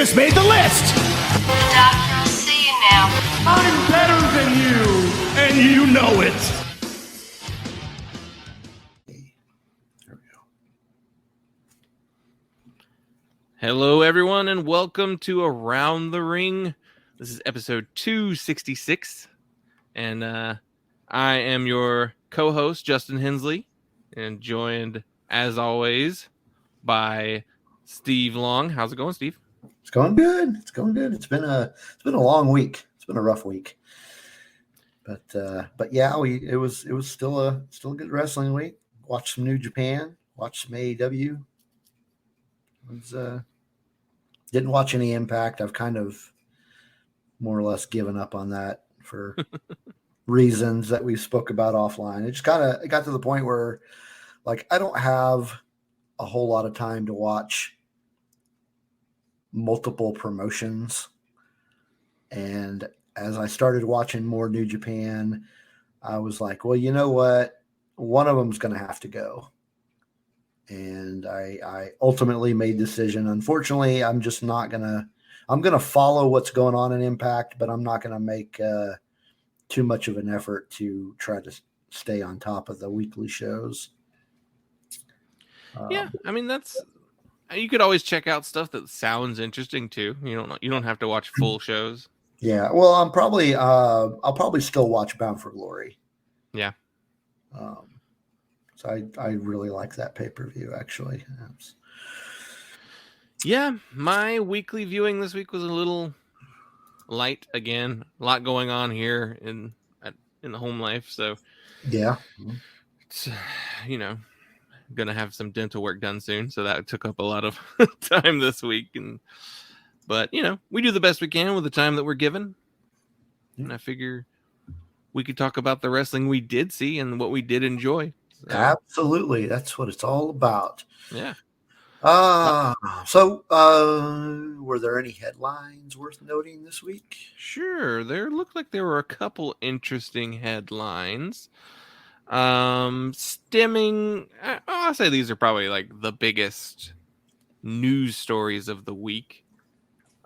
just made the list. The doctor will see you now. I'm better than you, and you know it. There we go. Hello, everyone, and welcome to Around the Ring. This is episode 266, and I am your co-host, Justin Hensley, and joined, as always, by Steve Long. How's it going, Steve? It's going good. It's going good. It's been a long week. It's been a rough week, but yeah, it was still a good wrestling week. Watched some New Japan. Watched some AEW. Didn't watch any Impact. I've kind of more or less given up on that for reasons that we spoke about offline. It got to the point where, like, I don't have a whole lot of time to watch multiple promotions. And as I started watching more New Japan, I was like, well, you know what? One of them's going to have to go. And I ultimately made the decision. Unfortunately, I'm just not going to – I'm going to follow what's going on in Impact, but I'm not going to make too much of an effort to try to stay on top of the weekly shows. Yeah, I mean, that's – you could always check out stuff that sounds interesting too. You don't have to watch full shows. Yeah, well, I'll probably still watch Bound for Glory. Yeah. So I really like that pay-per-view, actually. Yeah, my weekly viewing this week was a little light again. A lot going on here in the home life, so yeah, it's, gonna have some dental work done soon, so that took up a lot of time this week. But we do the best we can with the time that we're given, and I figure we could talk about the wrestling we did see and what we did enjoy. So, absolutely, that's what it's all about. Yeah. So were there any headlines worth noting this week? Sure, there looked like there were a couple interesting headlines. Stemming, I'll say these are probably like the biggest news stories of the week.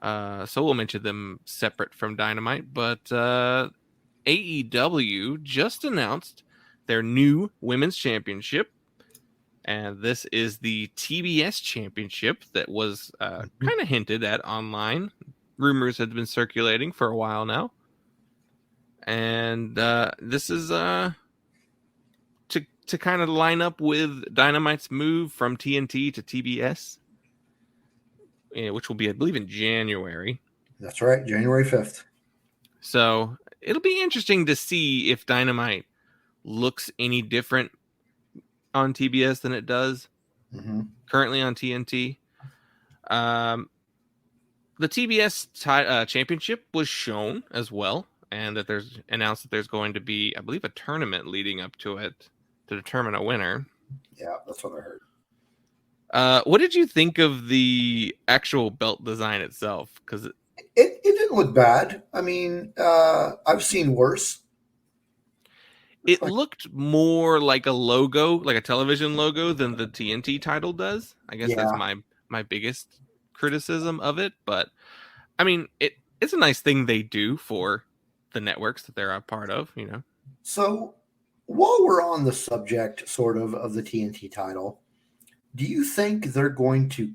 So we'll mention them separate from Dynamite, but AEW just announced their new women's championship, and this is the TBS championship that was kind of hinted at online. Rumors had been circulating for a while now, and this is to kind of line up with Dynamite's move from TNT to TBS, which will be, I believe, in January. That's right, January 5th. So it'll be interesting to see if Dynamite looks any different on TBS than it does currently on TNT. The TBS championship was shown as well, and that there's announced that there's going to be, I believe, a tournament leading up to it to determine a winner. Yeah, that's what I heard. What did you think of the actual belt design itself? Because it didn't look bad. I mean, I've seen worse. It looked more like a logo, like a television logo, than the TNT title does. I guess that's my biggest criticism of it. But I mean, it's a nice thing they do for the networks that they're a part of, So while we're on the subject sort of the TNT title, do you think they're going to,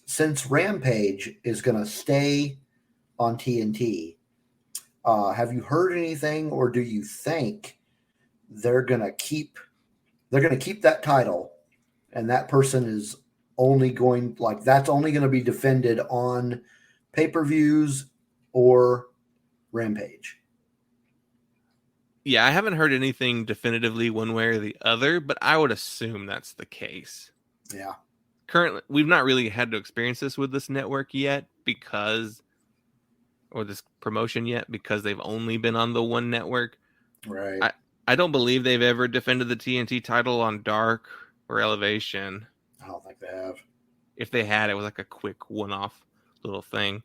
since Rampage is going to stay on TNT, have you heard anything, or do you think they're going to keep that title, and that person is only going, like, that's only going to be defended on pay-per-views or Rampage? Yeah, I haven't heard anything definitively one way or the other, but I would assume that's the case. Yeah. Currently, we've not really had to experience this with this network yet or this promotion yet, because they've only been on the one network. Right. I don't believe they've ever defended the TNT title on Dark or Elevation. I don't think they have. If they had, it was like a quick one-off little thing.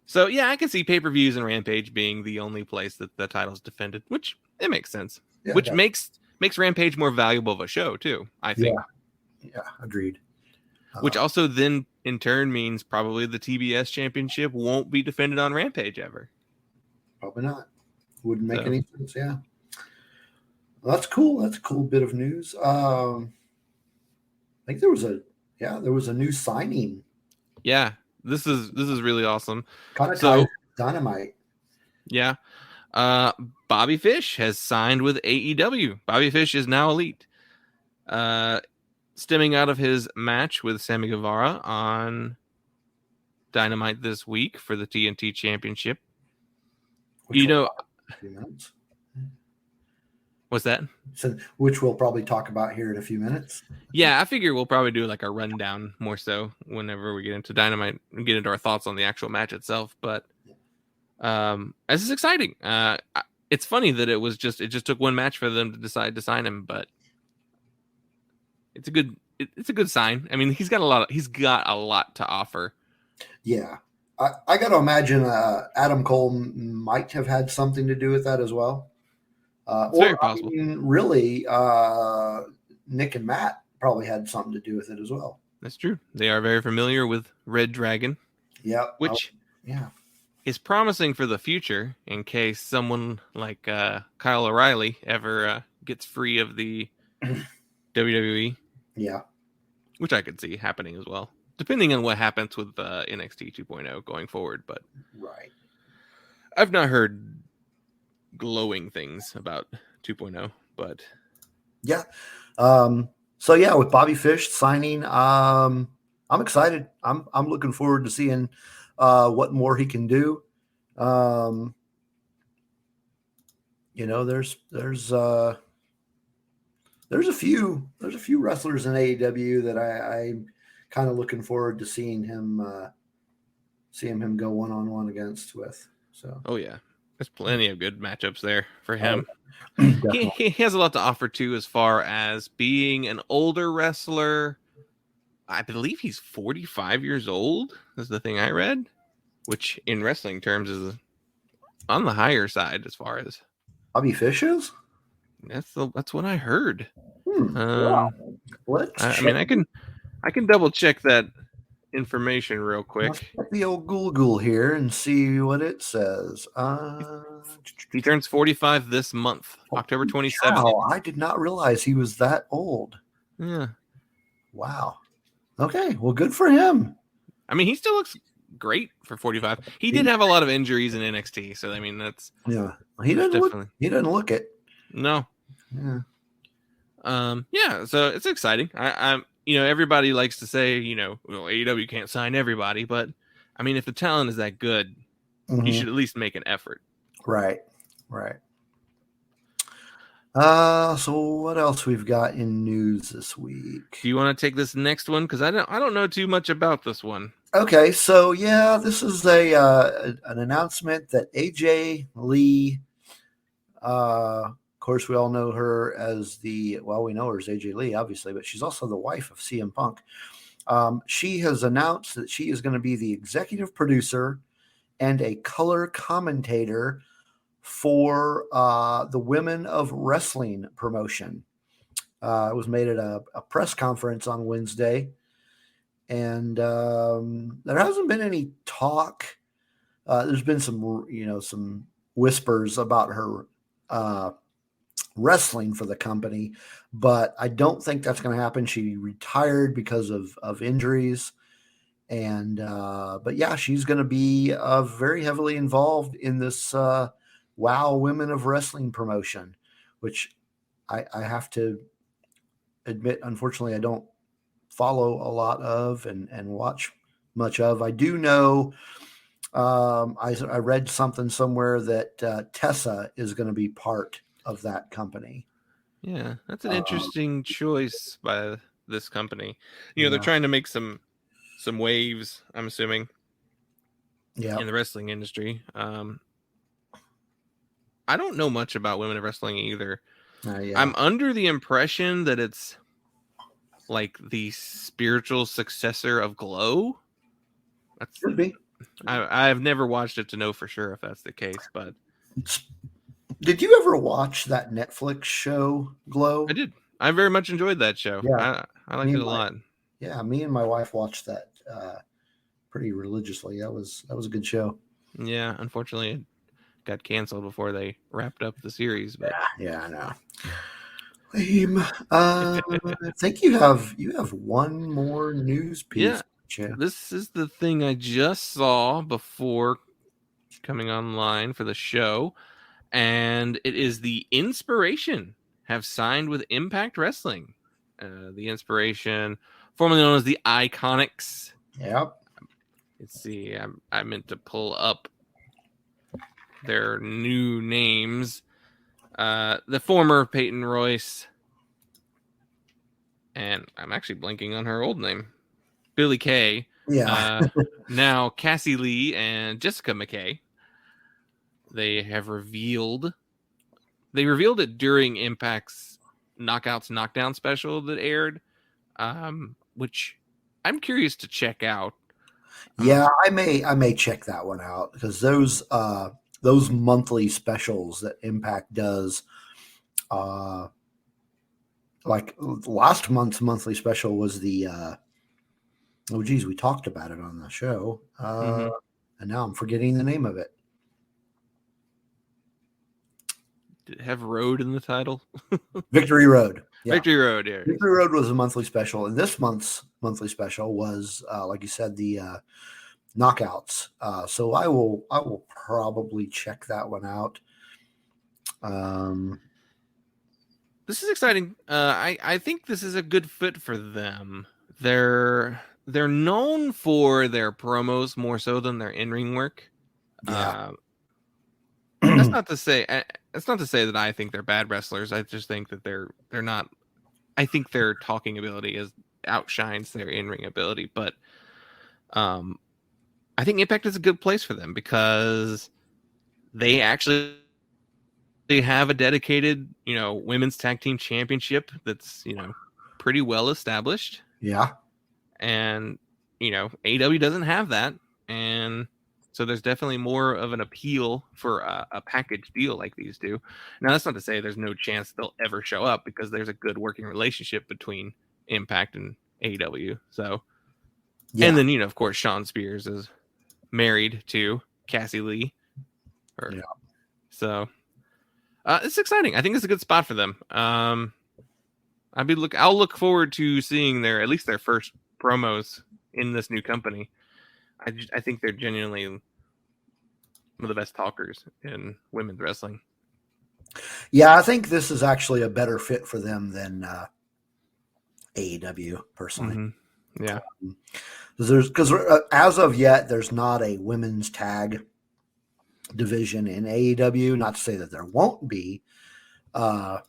So, yeah, I can see pay-per-views and Rampage being the only place that the title's defended, which it makes sense. Yeah, which makes Rampage more valuable of a show, too, I think. Yeah, agreed. Which also then in turn means probably the TBS championship won't be defended on Rampage ever. Probably not. Wouldn't make any sense. Yeah. Well, that's cool. That's a cool bit of news. I think there was a new signing. Yeah, this is really awesome. Kind of ties Dynamite. Yeah. Bobby Fish has signed with AEW. Bobby Fish is now Elite. Stemming out of his match with Sammy Guevara on Dynamite this week for the TNT Championship. What's that? So, which we'll probably talk about here in a few minutes. Yeah, I figure we'll probably do like a rundown more so whenever we get into Dynamite and get into our thoughts on the actual match itself. But this is exciting. It's funny that it just took one match for them to decide to sign him, but it's a good sign. I mean, he's got a lot to offer. Yeah. I got to imagine Adam Cole might have had something to do with that as well. It's very possible. I mean, really, Nick and Matt probably had something to do with it as well. That's true. They are very familiar with Red Dragon. Yeah. Which is promising for the future in case someone like Kyle O'Reilly ever gets free of the WWE. Yeah. Which I could see happening as well, depending on what happens with NXT 2.0 going forward. But right, I've not heard glowing things about 2.0, but yeah. So yeah, with Bobby Fish signing, I'm excited. I'm looking forward to seeing what more he can do. There's a few wrestlers in AEW that I'm kind of looking forward to seeing him go one-on-one against with. So oh yeah, there's plenty of good matchups there for him. He has a lot to offer too, as far as being an older wrestler. I believe he's 45 years old. Is the thing I read, which in wrestling terms is on the higher side as far as Bobby Fish is. That's what I heard. Wow. I mean, I can double check that information real quick. Let's get the old Google here and see what it says. He turns 45 this month, October 27th. Wow, I did not realize he was that old. Yeah. Wow. Okay, well, good for him. I mean, he still looks great for 45. He did have a lot of injuries in NXT, so I mean that's he doesn't look it. No. Yeah. So it's exciting. I'm everybody likes to say, AEW can't sign everybody, but I mean, if the talent is that good, you should at least make an effort. Right. So what else we've got in news this week? Do you want to take this next one? Because I don't know too much about this one. Okay, so yeah, this is an announcement that AJ Lee, of course, we all know her as we know her as AJ Lee, obviously, but she's also the wife of CM Punk. She has announced that she is going to be the executive producer and a color commentator for the Women of Wrestling promotion. It was made at a press conference on Wednesday. And there hasn't been any talk. There's been some whispers about her wrestling for the company, but I don't think that's going to happen. She retired because of injuries, and but yeah, she's going to be very heavily involved in this WOW Women of Wrestling promotion, which I have to admit, unfortunately, I don't follow a lot of and watch much of. I do know I read something somewhere that Tessa is going to be part of that company. Yeah, that's an interesting choice by this company. They're trying to make some waves, I'm assuming, in the wrestling industry. I don't know much about Women of Wrestling either. I'm under the impression that it's like the spiritual successor of Glow. Could be. I've never watched it to know for sure if that's the case, but did you ever watch that Netflix show Glow? I did. I very much enjoyed that show. Yeah. I liked it a lot. Yeah, me and my wife watched that pretty religiously. That was a good show. Yeah, unfortunately, it got canceled before they wrapped up the series. But Yeah, I know. Lame. I think you have one more news piece. yeah, this is the thing I just saw before coming online for the show, and it is the Inspiration have signed with Impact Wrestling. The Inspiration, formerly known as the Iconics. Yep. Let's see, I meant to pull up their new names. The former Peyton Royce, and I'm actually blanking on her old name, Billy Kay. Yeah. Now Cassie Lee and Jessica McKay. They revealed it during Impact's Knockouts Knockdown special that aired, which I'm curious to check out. Yeah, I may check that one out because those monthly specials that Impact does, like last month's monthly special was the oh geez, we talked about it on the show, and now I'm forgetting the name of it. Did it have Road in the title? Victory Road. Yeah. Victory Road. Yeah. Victory Road was a monthly special, and this month's monthly special was, like you said, the knockouts. So I will probably check that one out. This is exciting. I think this is a good fit for them. They're known for their promos more so than their in-ring work. Yeah. That's not to say that I think they're bad wrestlers. I just think that they're not. I think their talking ability outshines their in-ring ability, but I think Impact is a good place for them because they actually have a dedicated, women's tag team championship that's, pretty well established. Yeah. And, AEW doesn't have that. And so there's definitely more of an appeal for a package deal like these do. Now, that's not to say there's no chance they'll ever show up because there's a good working relationship between Impact and AEW. So, Yeah. And then, of course, Sean Spears is married to Cassie Lee. Yeah. So it's exciting. I think it's a good spot for them. I'll look forward to seeing at least their first promos in this new company. I think they're genuinely one of the best talkers in women's wrestling. Yeah, I think this is actually a better fit for them than AEW personally. Mm-hmm. Yeah, because as of yet, there's not a women's tag division in AEW. Not to say that there won't be, but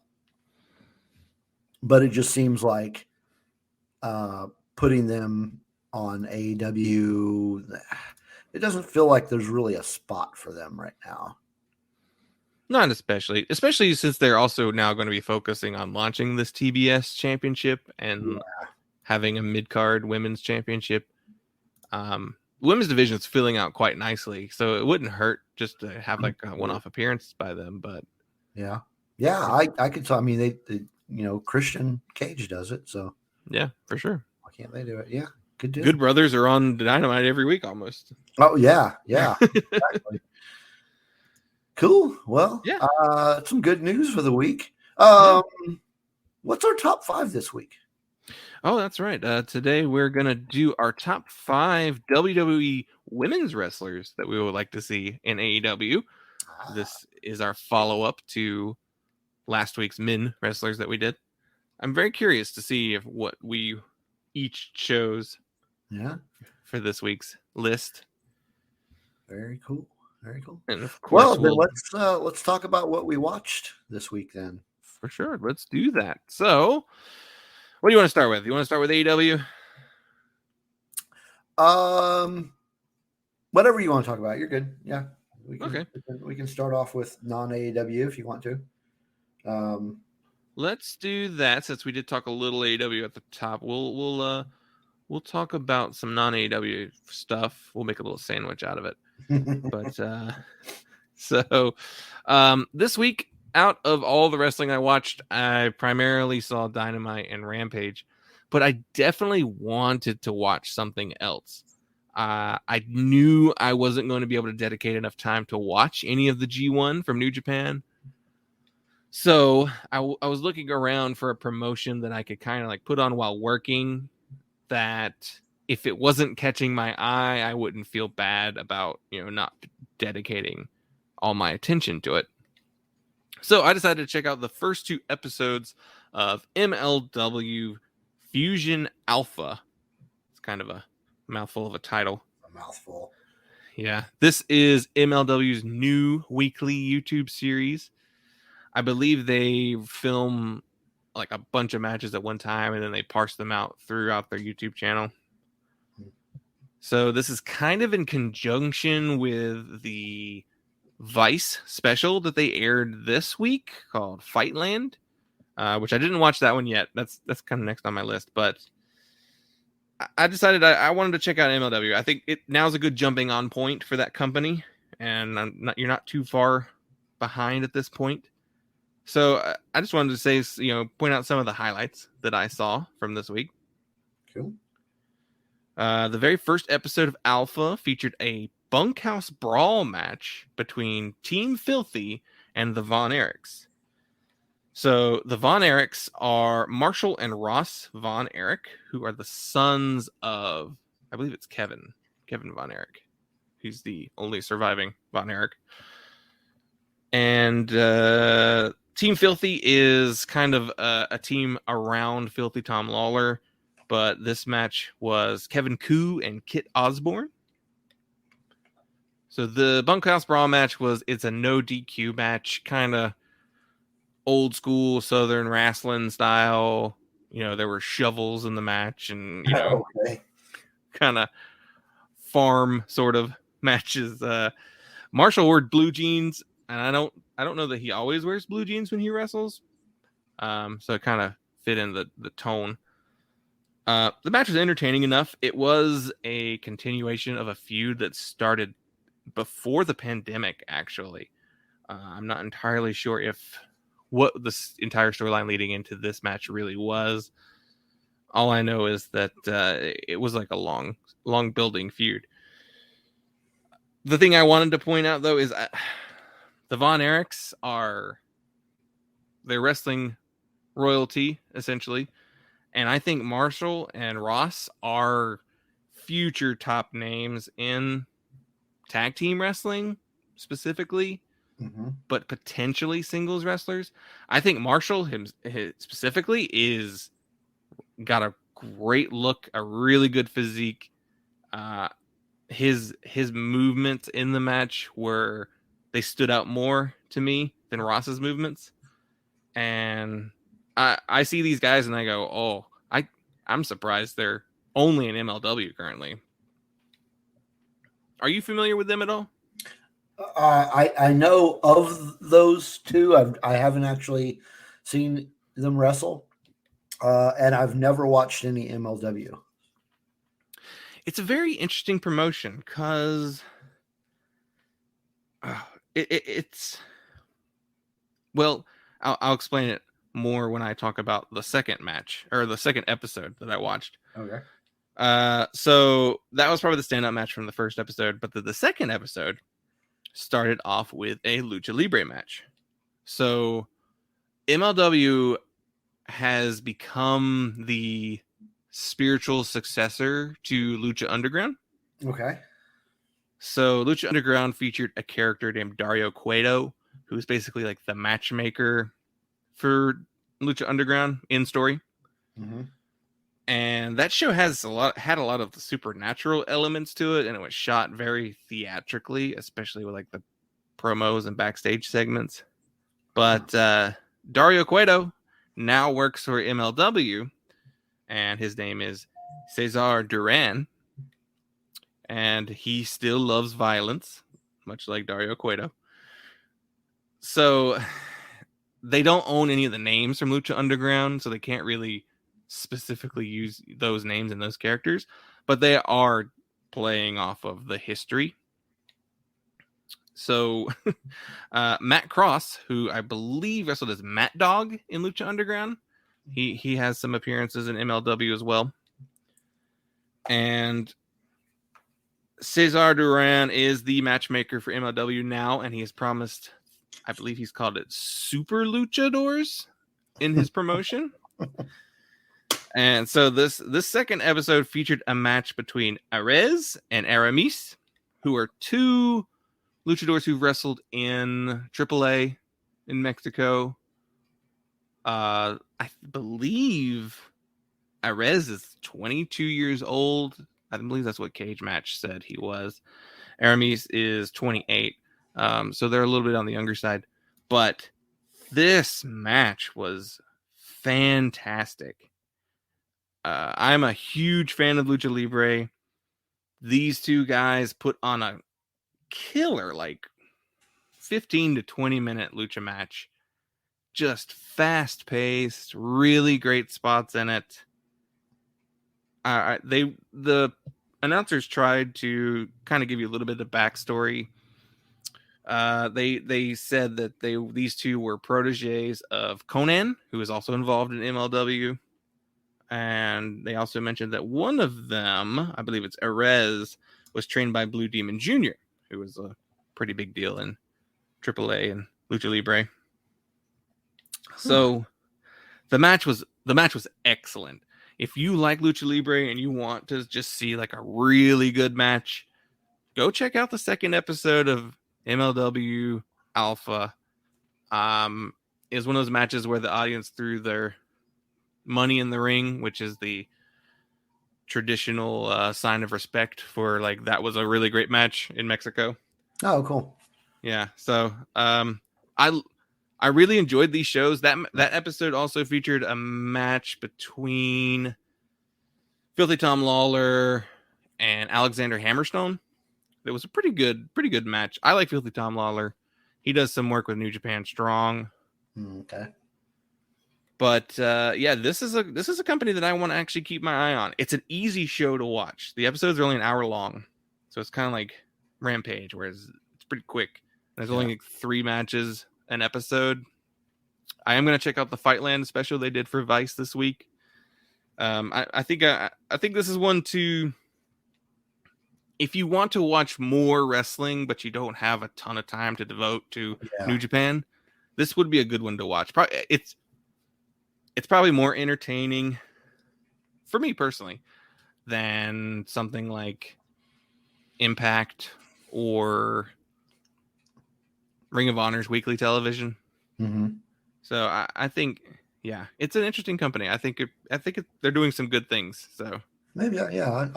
it just seems like putting them on AEW, it doesn't feel like there's really a spot for them right now. Not especially since they're also now going to be focusing on launching this TBS championship and having a mid-card women's championship. Women's division is filling out quite nicely, so it wouldn't hurt just to have like a one-off appearance by them. But yeah, I could tell. I mean, they Christian Cage does it, so yeah, for sure. Why can't they do it? Yeah, Good Brothers are on Dynamite every week almost. Oh yeah, exactly. Cool. Well, some good news for the week. What's our top 5 this week? Oh, that's right. Today we're going to do our top 5 WWE women's wrestlers that we would like to see in AEW. This is our follow-up to last week's men wrestlers that we did. I'm very curious to see what we each chose for this week's list. Very cool. And of course, then let's talk about what we watched this week then. For sure. Let's do that. So, what do you want to start with? You want to start with AEW? Whatever you want to talk about. You're good. Yeah. Okay. We can start off with non-AEW if you want to. Let's do that since we did talk a little AEW at the top. We'll talk about some non-AEW stuff. We'll make a little sandwich out of it. But this week, out of all the wrestling I watched, I primarily saw Dynamite and Rampage. but I definitely wanted to watch something else. I knew I wasn't going to be able to dedicate enough time to watch any of the G1 from New Japan. So I was looking around for a promotion that I could kind of like put on while working, that if it wasn't catching my eye, I wouldn't feel bad about, not dedicating all my attention to it. So I decided to check out the first 2 episodes of MLW Fusion Alpha. It's kind of a mouthful of a title. A mouthful. Yeah. This is MLW's new weekly YouTube series. I believe they film like a bunch of matches at one time and then they parse them out throughout their YouTube channel. So this is kind of in conjunction with the Vice special that they aired this week called Fightland, which I didn't watch that one yet. That's kind of next on my list, but I decided I wanted to check out MLW. I think now's a good jumping on point for that company, and you're not too far behind at this point. So I just wanted to say, point out some of the highlights that I saw from this week. Cool. The very first episode of Alpha featured a bunkhouse brawl match between Team Filthy and the Von Erichs. So the Von Erichs are Marshall and Ross Von Erich, who are the sons of, I believe it's Kevin Von Erich. He's the only surviving Von Erich. And Team Filthy is kind of a team around Filthy Tom Lawler, but this match was Kevin Koo and Kit Osborne. So the bunkhouse brawl match it's a no DQ match, kind of old school Southern wrestling style. There were shovels in the match and, Okay. kind of farm sort of matches. Marshall wore blue jeans, and I don't know that he always wears blue jeans when he wrestles. So it kind of fit in the tone. The match was entertaining enough. It was a continuation of a feud that started before the pandemic, actually. I'm not entirely sure what this entire storyline leading into this match really was. All I know is that it was like a long building feud. The thing I wanted to point out, though, is the Von Erichs they're wrestling royalty, essentially. And I think Marshall and Ross are future top names in tag team wrestling, specifically, but potentially singles wrestlers. I think Marshall specifically is got a great look, a really good physique. His movements in the match they stood out more to me than Ross's movements. And I see these guys and I go, oh, I'm surprised they're only in MLW currently. Are you familiar with them at all? I know of those two. I haven't actually seen them wrestle, and I've never watched any MLW. It's a very interesting promotion because it's well, I'll explain it more when I talk about the second match or the second episode that I watched. Okay. So that was probably the standout match from the first episode, but the second episode started off with a Lucha Libre match. So MLW has become the spiritual successor to Lucha Underground. Okay. So Lucha Underground featured a character named Dario Cueto, who's basically like the matchmaker for Lucha Underground in story. Mm-hmm. And that show had a lot of the supernatural elements to it, and it was shot very theatrically, especially with like the promos and backstage segments. But Dario Cueto now works for MLW, and his name is Cesar Duran, and he still loves violence, much like Dario Cueto. So they don't own any of the names from Lucha Underground, so they can't really specifically use those names and those characters, but they are playing off of the history. So Matt Cross, who I believe wrestled as Matt Dog in Lucha Underground, He has some appearances in MLW as well. And Cesar Duran is the matchmaker for MLW now, and he has promised, I believe he's called it Super Luchadors in his promotion. And so this second episode featured a match between Arez and Aramis, who are two luchadors who've wrestled in AAA in Mexico. I believe Arez is 22 years old. I believe that's what Cage Match said he was. Aramis is 28. So they're a little bit on the younger side. But this match was fantastic. I'm a huge fan of Lucha Libre. These two guys put on a killer, 15 to 20 minute lucha match. Just fast paced, really great spots in it. The announcers tried to kind of give you a little bit of backstory. They said that these two were proteges of Conan, who is also involved in MLW. And they also mentioned that one of them, I believe it's Arez, was trained by Blue Demon Jr., who was a pretty big deal in AAA and Lucha Libre. So the match was excellent. If you like Lucha Libre and you want to just see a really good match, go check out the second episode of MLW Alpha. Is one of those matches where the audience threw their money in the ring, which is the traditional sign of respect for that was a really great match in Mexico. Oh, cool. Yeah. So I really enjoyed these shows. That episode also featured a match between Filthy Tom Lawler and Alexander Hammerstone. It was a pretty good match. I like Filthy Tom Lawler. He does some work with New Japan Strong. Okay. But this is a company that I want to actually keep my eye on. It's an easy show to watch. The episodes are only an hour long, so it's kind of like Rampage, whereas it's pretty quick. There's only 3 matches an episode. I am going to check out the Fightland special they did for Vice this week. I think this is one to, if you want to watch more wrestling but you don't have a ton of time to devote to New Japan, this would be a good one to watch. It's probably more entertaining for me personally than something like Impact or Ring of Honor's weekly television. Mm-hmm. So I think, it's an interesting company. I think they're doing some good things. So maybe, I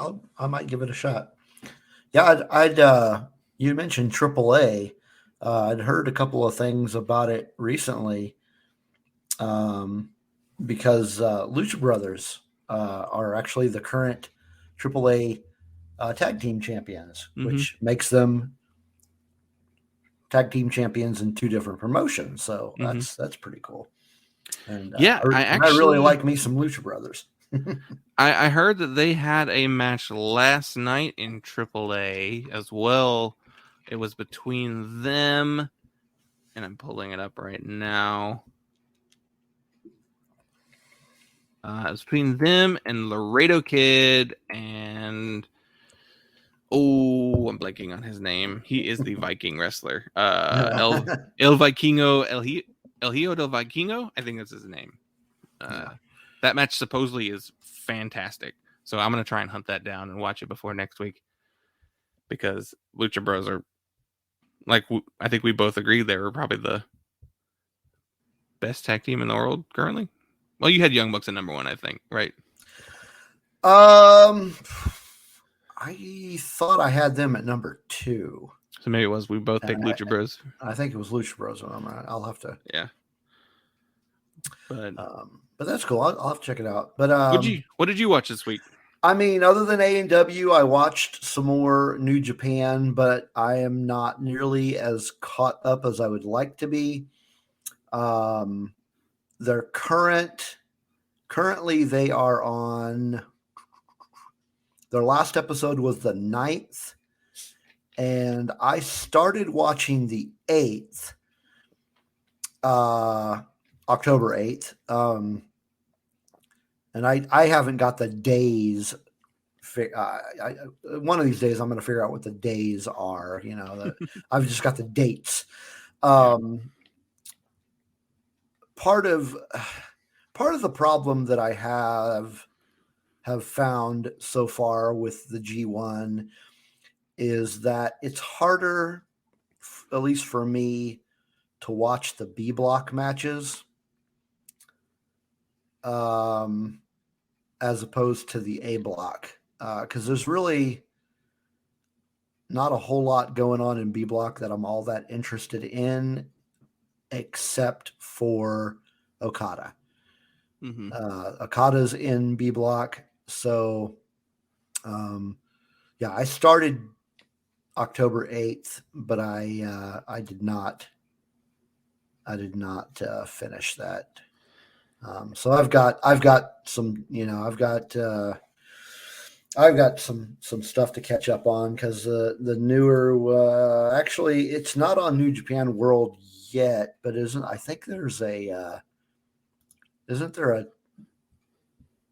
might give it a shot. Yeah, I'd you mentioned AAA. I'd heard a couple of things about it recently. Because Lucha Brothers are actually the current AAA tag team champions, which makes them tag team champions in 2 different promotions. So that's pretty cool. And I really like me some Lucha Brothers. I heard that they had a match last night in AAA as well. It was between them, and I'm pulling it up right now. It was between them and Laredo Kid and I'm blanking on his name. He is the Viking wrestler. El Vikingo, El Hijo del Vikingo. I think that's his name. That match supposedly is fantastic. So I'm going to try and hunt that down and watch it before next week, because Lucha Bros are, I think we both agree, they were probably the best tag team in the world currently. Well, you had Young Bucks at number 1, I think, right? I thought I had them at number 2. So maybe it was we both picked Lucha Bros. I think it was Lucha Bros. I'll have to. Yeah. But that's cool. I'll have to check it out. But what did you watch this week? I mean, other than AEW, I watched some more New Japan, but I am not nearly as caught up as I would like to be. They're currently they are on, their last episode was the 9th, and I started watching the 8th, October 8th. and I haven't got the days. One of these days I'm going to figure out what the days are. I've just got the dates. Part of the problem that I have found so far with the G1 is that it's harder, at least for me, to watch the B block matches as opposed to the A block, because there's really not a whole lot going on in B block that I'm all that interested in, except for Okada. Mm-hmm. Okada's in B block, so I started October 8th, but I did not finish that. So I've got some I've got some stuff to catch up on, because the newer actually it's not on New Japan World yet, but I think there's a isn't there a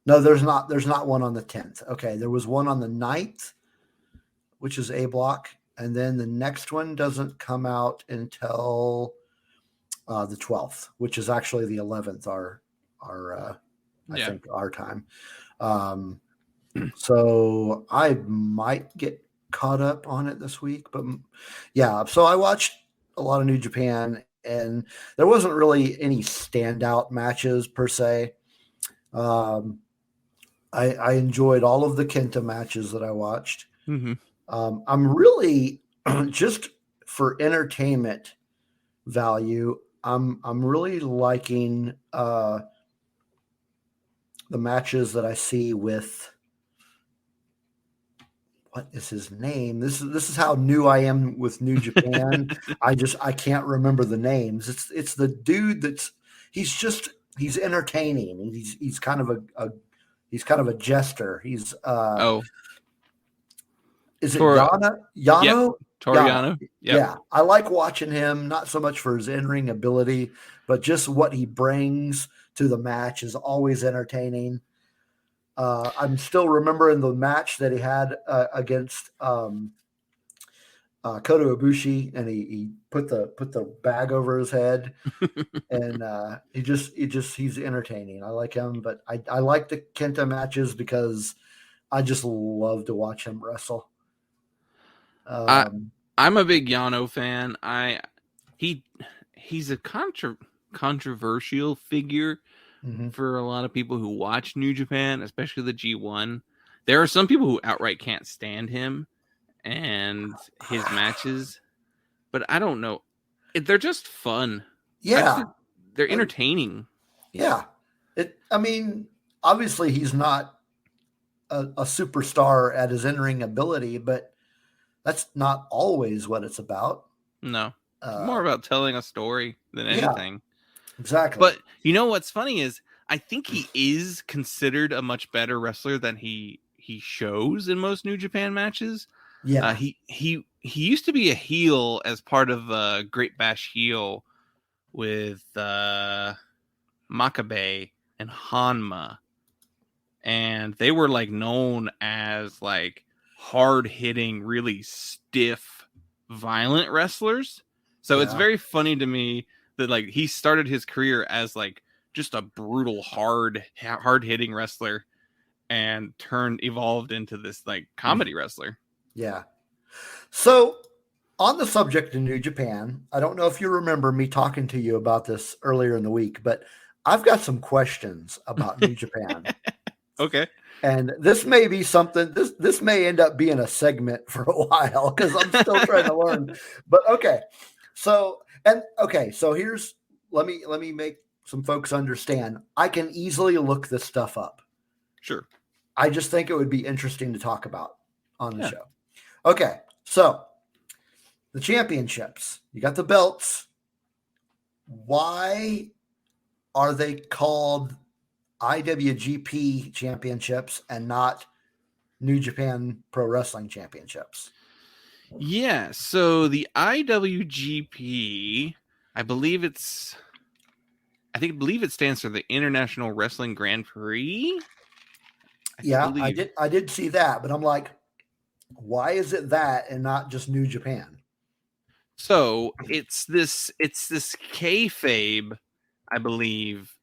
no, there's not one on the 10th. Okay, there was one on the 9th, which is A block, and then the next one doesn't come out until the 12th, which is actually the 11th, I think our time. So I might get caught up on it this week, but so I watched a lot of New Japan, and there wasn't really any standout matches per se. I enjoyed all of the Kenta matches that I watched. Mm-hmm. I'm really just for entertainment value. I'm really liking the matches that I see with, what is his name? This is how new I am with New Japan. I can't remember the names. It's the dude he's entertaining. He's kind of a jester. He's is it Yano? Yep. Toriano. Yep. Yeah, I like watching him, not so much for his in-ring ability, but just what he brings to the match is always entertaining. I'm still remembering the match that he had against Kota Ibushi, and he put the bag over his head, and he's entertaining. I like him, but I like the Kenta matches because I just love to watch him wrestle. I'm a big Yano fan. He's a controversial figure for a lot of people who watch New Japan, especially the G1. There are some people who outright can't stand him and his matches, but I don't know. They're just fun. Yeah. They're entertaining. Yeah. Obviously he's not a superstar at his in-ring ability, but that's not always what it's about. No. It's more about telling a story than anything. Yeah, exactly. But you know what's funny is I think he is considered a much better wrestler than he shows in most New Japan matches. Yeah. He used to be a heel as part of Great Bash Heel with Makabe and Hanma. And they were known as hard-hitting, really stiff, violent wrestlers. So it's very funny to me that he started his career as just a brutal, hard-hitting wrestler, and evolved into this comedy wrestler. Yeah. So on the subject of New Japan, I don't know if you remember me talking to you about this earlier in the week, but I've got some questions about New Japan. Okay. And this may be something, this may end up being a segment for a while, because I'm still trying to learn. But okay. So here's, let me make some folks understand. I can easily look this stuff up. Sure. I just think it would be interesting to talk about on the show. Okay. So the championships, you got the belts. Why are they called IWGP championships and not New Japan Pro Wrestling Championships? Yeah, so the IWGP, I believe it stands for the International Wrestling Grand Prix. Yeah, believe. I did see that, but I'm like, why is it that and not just New Japan? So it's this kayfabe, I believe,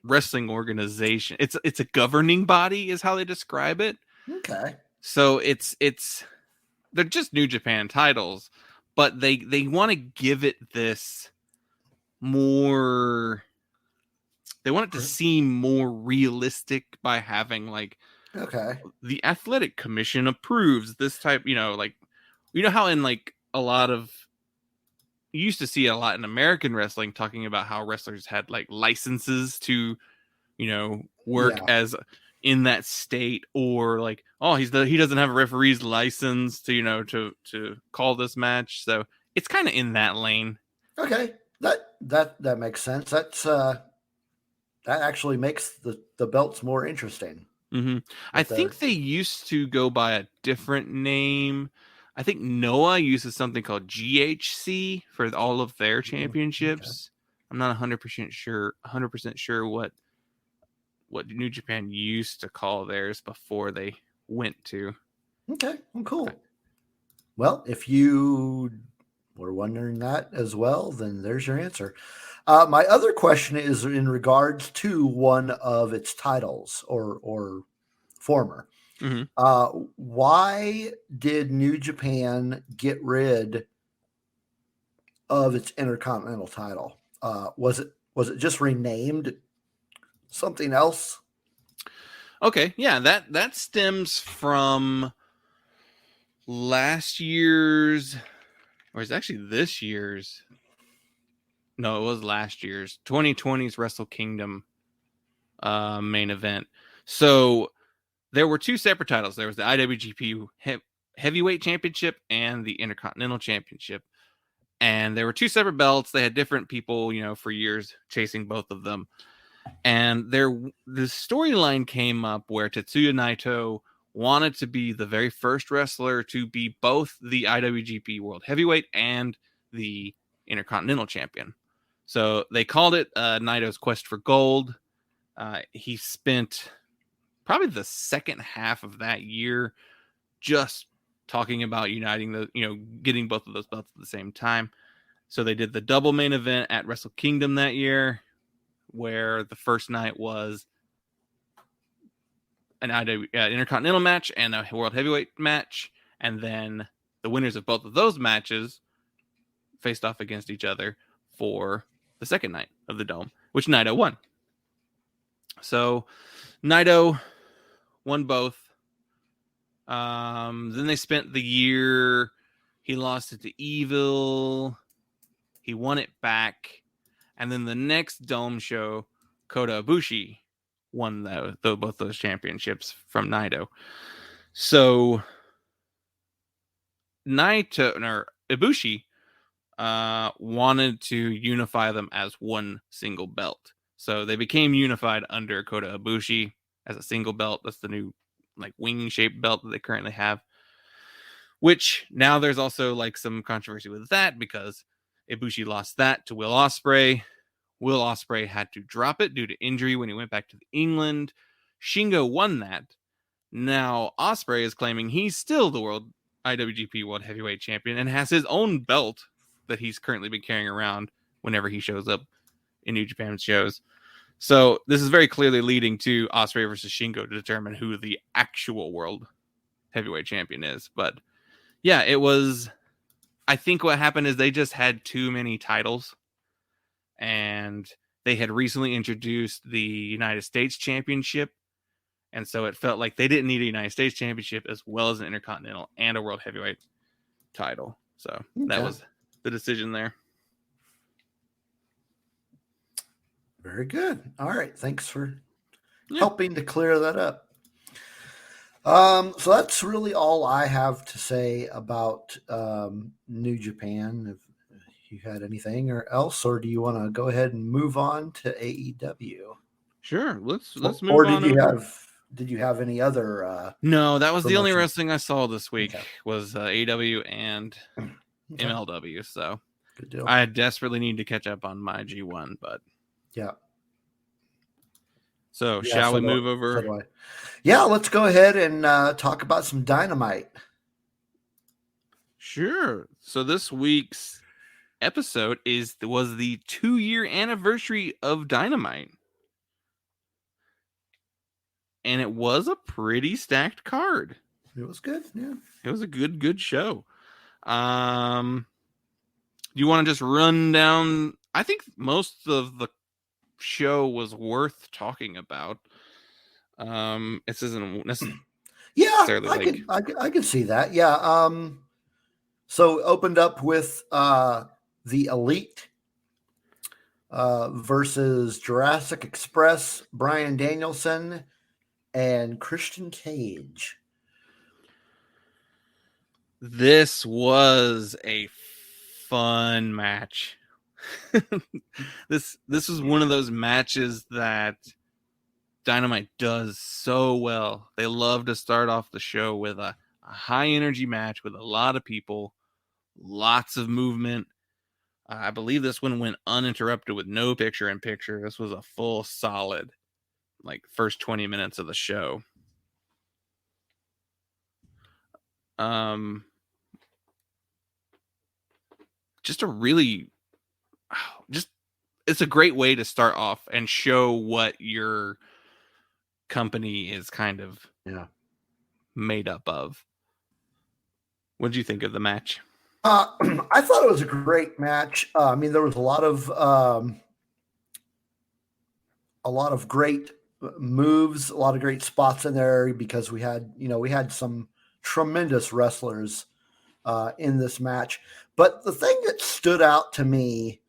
wrestling organization. It's a governing body, is how they describe it. Okay. So they're just New Japan titles, but they want to give it this more. They want it to seem more realistic by having like Okay. the athletic commission approves this type. Like how in like a lot of you used to see a lot in American wrestling talking about how wrestlers had like licenses to, work Yeah. as in that state, or like, oh, he doesn't have a referee's license to, to call this match. So it's kind of in that lane. Okay. That makes sense. That actually makes the belts more interesting. Mm-hmm. I With think they used to go by a different name. I think Noah uses something called GHC for all of their championships. I'm not 100% sure. 100% sure what New Japan used to call theirs before they went to. Okay. Well, cool. Well, if you were wondering that as well, then there's your answer. My other question is in regards to one of its titles or former. Mm-hmm. Why did New Japan get rid of its Intercontinental title? Was it just renamed something else? Okay, yeah, that stems from last year's, or it's actually this year's. No, it was last year's 2020's Wrestle Kingdom main event. So there were two separate titles. There was the IWGP Heavyweight Championship and the Intercontinental Championship. And there were two separate belts. They had different people, for years chasing both of them. And the storyline came up where Tetsuya Naito wanted to be the very first wrestler to be both the IWGP World Heavyweight and the Intercontinental Champion. So they called it Naito's Quest for Gold. He spent probably the second half of that year just talking about uniting getting both of those belts at the same time. So they did the double main event at Wrestle Kingdom that year, where the first night was an Intercontinental match and a World Heavyweight match, and then the winners of both of those matches faced off against each other for the second night of the Dome, which Naito won. So Naito won both. Then they spent the year. He lost it to Evil. He won it back. And then the next Dome show, Kota Ibushi won both those championships from Naito. So Ibushi wanted to unify them as one single belt. So they became unified under Kota Ibushi as a single belt. That's the new like wing-shaped belt that they currently have. Which now there's also like some controversy with that because Ibushi lost that to Will Ospreay. Will Ospreay had to drop it due to injury when he went back to England. Shingo won that. Now Ospreay is claiming he's still the IWGP World Heavyweight Champion and has his own belt that he's currently been carrying around whenever he shows up in New Japan shows. So this is very clearly leading to Ospreay versus Shingo to determine who the actual World Heavyweight Champion is. But yeah, it was. I think what happened is they just had too many titles, and they had recently introduced the United States Championship, and so it felt like they didn't need a United States Championship as well as an Intercontinental and a World Heavyweight title. So that was the decision there. Very good. All right. Thanks for helping to clear that up. So that's really all I have to say about New Japan. If you had anything else, or do you want to go ahead and move on to AEW? Sure. Let's move or on. Did you have any other? No, that was the only promotion? wrestling I saw this week was AEW and MLW. So good deal. I desperately need to catch up on my G1, but yeah. So Yeah, shall so we do- move so over? do I. Yeah, let's go ahead and talk about some Dynamite. Sure. So this week's episode was the 2-year anniversary of Dynamite. And it was a pretty stacked card. It was good. Yeah. It was a good show. You want to just run down? I think most of the show was worth talking about. This isn't necessarily Yeah, like I can see that. Yeah. So opened up with the Elite versus Jurassic Express, Bryan Danielson, and Christian Cage. this was a fun match. This was one of those matches that Dynamite does so well. They love to start off the show with a high energy match with a lot of people, lots of movement. I believe this one went uninterrupted with no picture in picture. This was a full solid, like, first 20 minutes of the show. Just a really, it's a great way to start off and show what your company is kind of made up of. What did you think of the match? I thought it was a great match. I mean, there was a lot of great moves, a lot of great spots in there because we had some tremendous wrestlers in this match. But the thing that stood out to me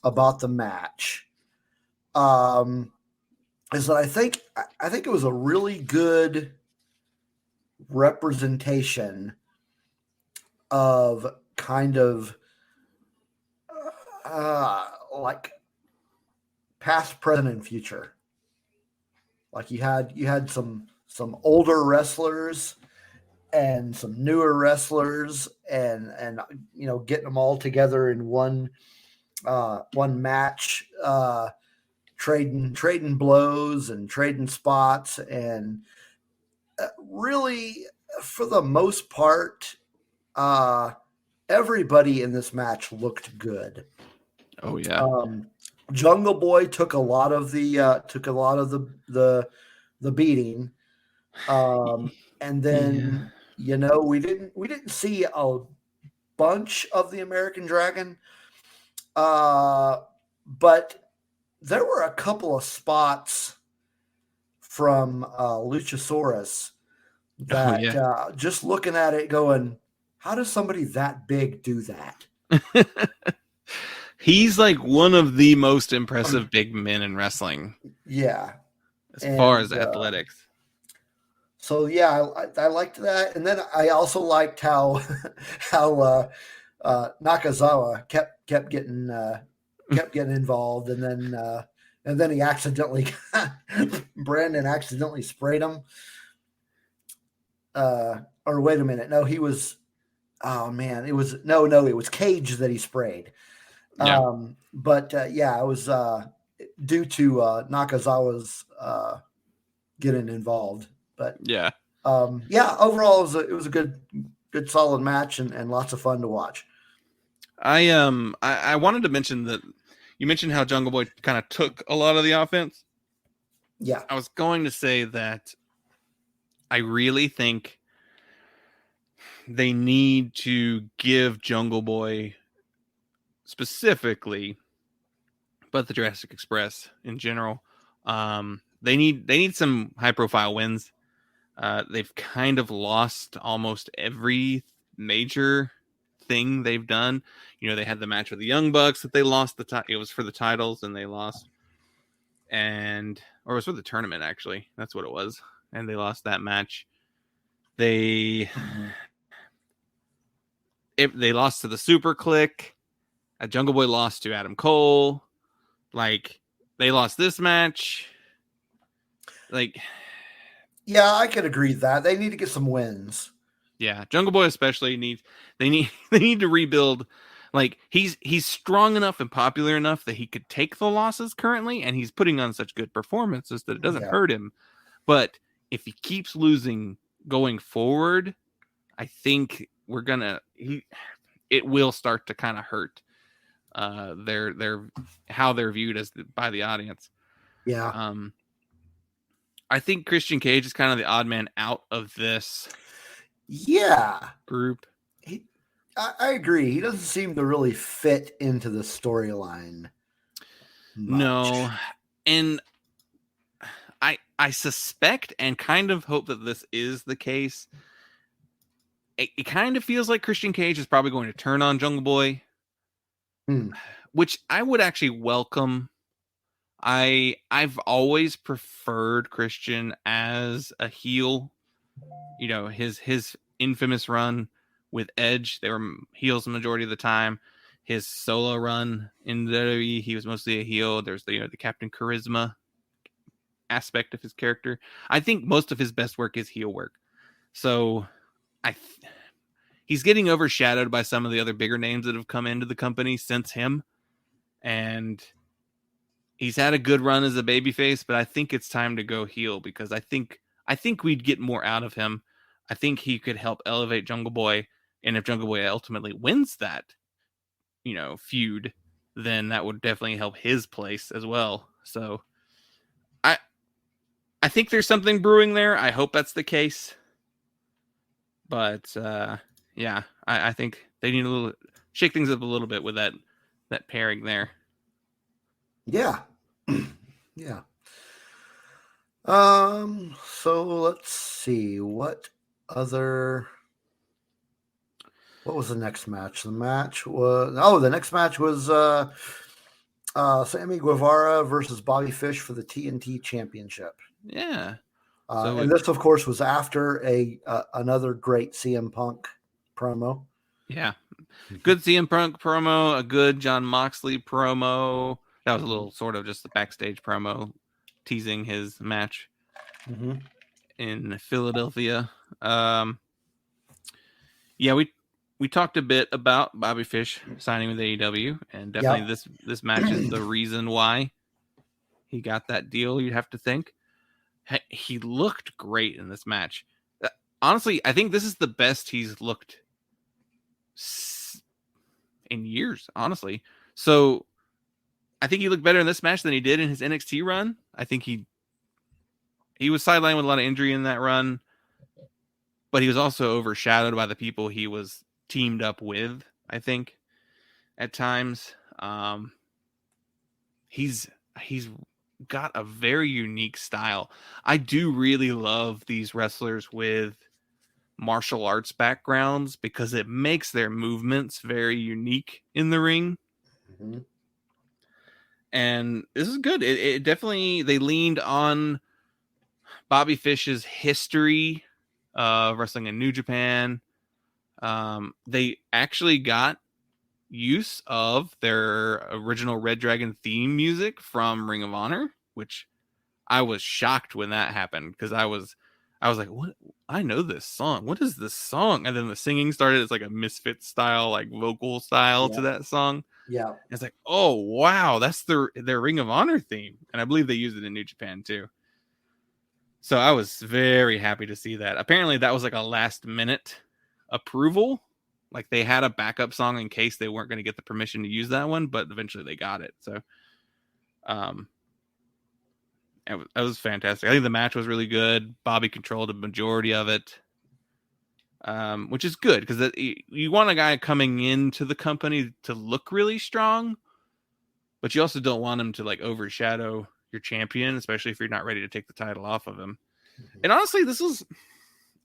about the match is that I think it was a really good representation of kind of like past, present, and future. Like you had some older wrestlers and some newer wrestlers, and getting them all together in one match, trading blows and trading spots, and really, for the most part, everybody in this match looked good. Oh yeah. Jungle Boy took a lot of the beating, and then we didn't see a bunch of the American Dragon, but there were a couple of spots from Luchasaurus that just looking at it, going, how does somebody that big do that? He's like one of the most impressive big men in wrestling. Yeah. As far as athletics. So yeah, I liked that. And then I also liked how Nakazawa kept getting involved, and then he accidentally Brandon accidentally sprayed him. Or wait a minute. No, he was, oh man, it was Cage that he sprayed. Yeah. It was due to Nakazawa's getting involved. But overall it was a good solid match and lots of fun to watch. I wanted to mention that you mentioned how Jungle Boy kind of took a lot of the offense. Yeah. I was going to say that I really think they need to give Jungle Boy specifically, but the Jurassic Express in general, they need some high profile wins. They've kind of lost almost every major thing they've done. They had the match with the Young Bucks that they lost it was for the titles and they lost, or it was for the tournament actually. That's what it was, and they lost that match. They lost to the Super Click. Jungle Boy lost to Adam Cole. Like, they lost this match. Like, yeah, I could agree with that. They need to get some wins. Yeah, Jungle Boy especially they need to rebuild Like he's strong enough and popular enough that he could take the losses currently, and he's putting on such good performances that it doesn't hurt him. But if he keeps losing going forward, I think it will start to kind of hurt their how they're viewed by the audience. Yeah. I think Christian Cage is kind of the odd man out of this group. I agree. He doesn't seem to really fit into the storyline. No. And I suspect and kind of hope that this is the case. It kind of feels like Christian Cage is probably going to turn on Jungle Boy, which I would actually welcome. I've always preferred Christian as a heel. You know, his infamous run with Edge, they were heels the majority of the time. His solo run in WWE, he was mostly a heel. There's the Captain Charisma aspect of his character. I think most of his best work is heel work. So he's getting overshadowed by some of the other bigger names that have come into the company since him. And he's had a good run as a babyface, but I think it's time to go heel because I think we'd get more out of him. I think he could help elevate Jungle Boy. And if Jungle Boy ultimately wins that, feud, then that would definitely help his place as well. So I think there's something brewing there. I hope that's the case. But I think they need to shake things up a little bit with that pairing there. Yeah. Yeah. So let's see what was the next match? The next match was Sammy Guevara versus Bobby Fish for the TNT Championship. Yeah. And this, of course, was after another great CM Punk promo. Yeah. Good CM Punk promo, a good Jon Moxley promo. That was a little sort of just the backstage promo teasing his match in Philadelphia. We talked a bit about Bobby Fish signing with AEW, and definitely this match is the reason why he got that deal, you'd have to think. He looked great in this match. Honestly, I think this is the best he's looked in years, honestly. So I think he looked better in this match than he did in his NXT run. I think he was sidelined with a lot of injury in that run, but he was also overshadowed by the people he was teamed up with, I think, at times. He's got a very unique style. I do really love these wrestlers with martial arts backgrounds because it makes their movements very unique in the ring. And this is good. It definitely, they leaned on Bobby Fish's history of wrestling in New Japan. They actually got use of their original Red Dragon theme music from Ring of Honor, which I was shocked when that happened because I was like, what? I know this song. What is this song? And then the singing started. It's like a Misfits style, like vocal style to that song. Yeah. And it's like, oh wow, that's their Ring of Honor theme. And I believe they used it in New Japan too. So I was very happy to see that. Apparently that was like a last minute approval. Like they had a backup song in case they weren't going to get the permission to use that one, but eventually they got it. So, that was fantastic. I think the match was really good. Bobby controlled a majority of it, which is good because you want a guy coming into the company to look really strong, but you also don't want him to like overshadow your champion, especially if you're not ready to take the title off of him. And honestly,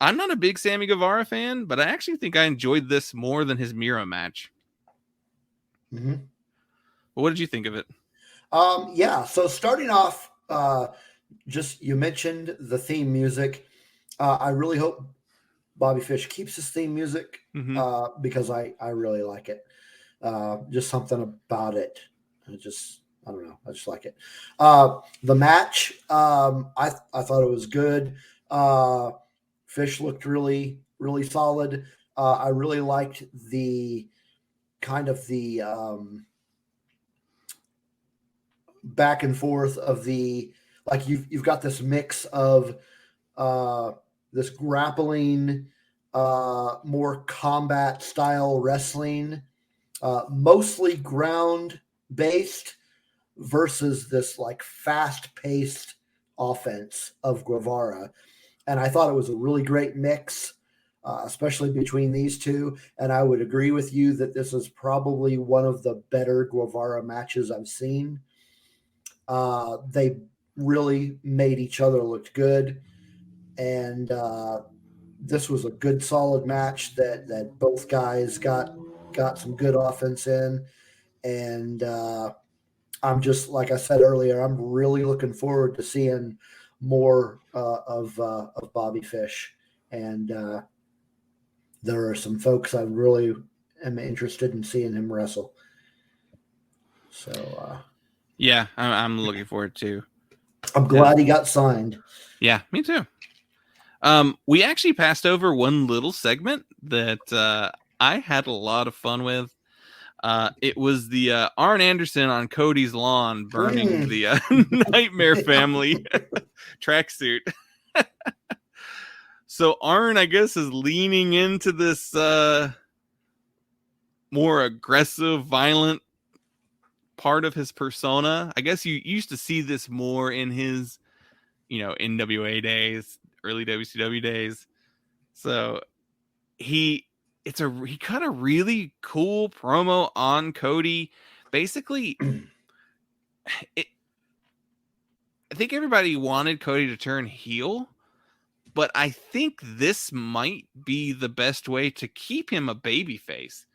I'm not a big Sammy Guevara fan, but I actually think I enjoyed this more than his Miro match. Well, what did you think of it? So starting off, just you mentioned the theme music. I really hope Bobby Fish keeps his theme music because I really like it. Just something about it. I don't know. I just like it. The match, I thought it was good. Fish looked really, really solid. I really liked the kind of the back and forth of the, like, you've got this mix of this grappling, more combat style wrestling, mostly ground based, versus this like fast paced offense of Guevara. And I thought it was a really great mix, especially between these two. And I would agree with you that this is probably one of the better Guevara matches I've seen. They really made each other look good. And this was a good, solid match that both guys got some good offense in. And I'm just, like I said earlier, I'm really looking forward to seeing more of Bobby Fish. And there are some folks I really am interested in seeing him wrestle. So yeah, I'm looking forward to. I'm glad he got signed. Yeah, me too. We actually passed over one little segment that I had a lot of fun with. It was the Arn Anderson on Cody's lawn burning the Nightmare Family tracksuit. So Arn, I guess, is leaning into this more aggressive, violent part of his persona. I guess you used to see this more in his, NWA days, early WCW days. So he cut a really cool promo on Cody. Basically, I think everybody wanted Cody to turn heel, but I think this might be the best way to keep him a babyface.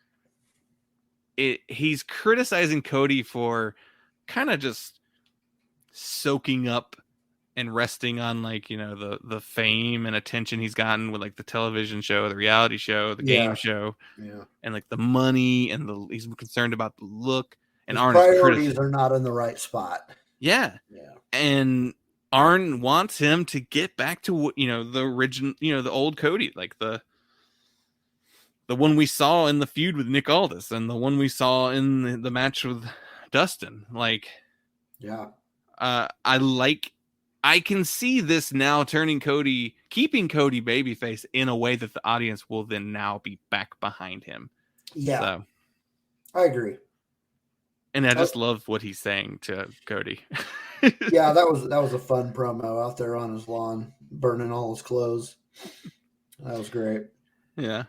He's criticizing Cody for kind of just soaking up and resting on, like, the fame and attention he's gotten with, like, the television show, the reality show, the game show, and like the money, and he's concerned about the look. And His priorities are not in the right spot. Yeah. And Arn wants him to get back to the original, the old Cody, like the one we saw in the feud with Nick Aldis, and the one we saw in the match with Dustin. Like, I can see this now keeping Cody babyface in a way that the audience will then now be back behind him. Yeah, so, I agree. And I just love what he's saying to Cody. Yeah, that was a fun promo out there on his lawn, burning all his clothes. That was great. Yeah.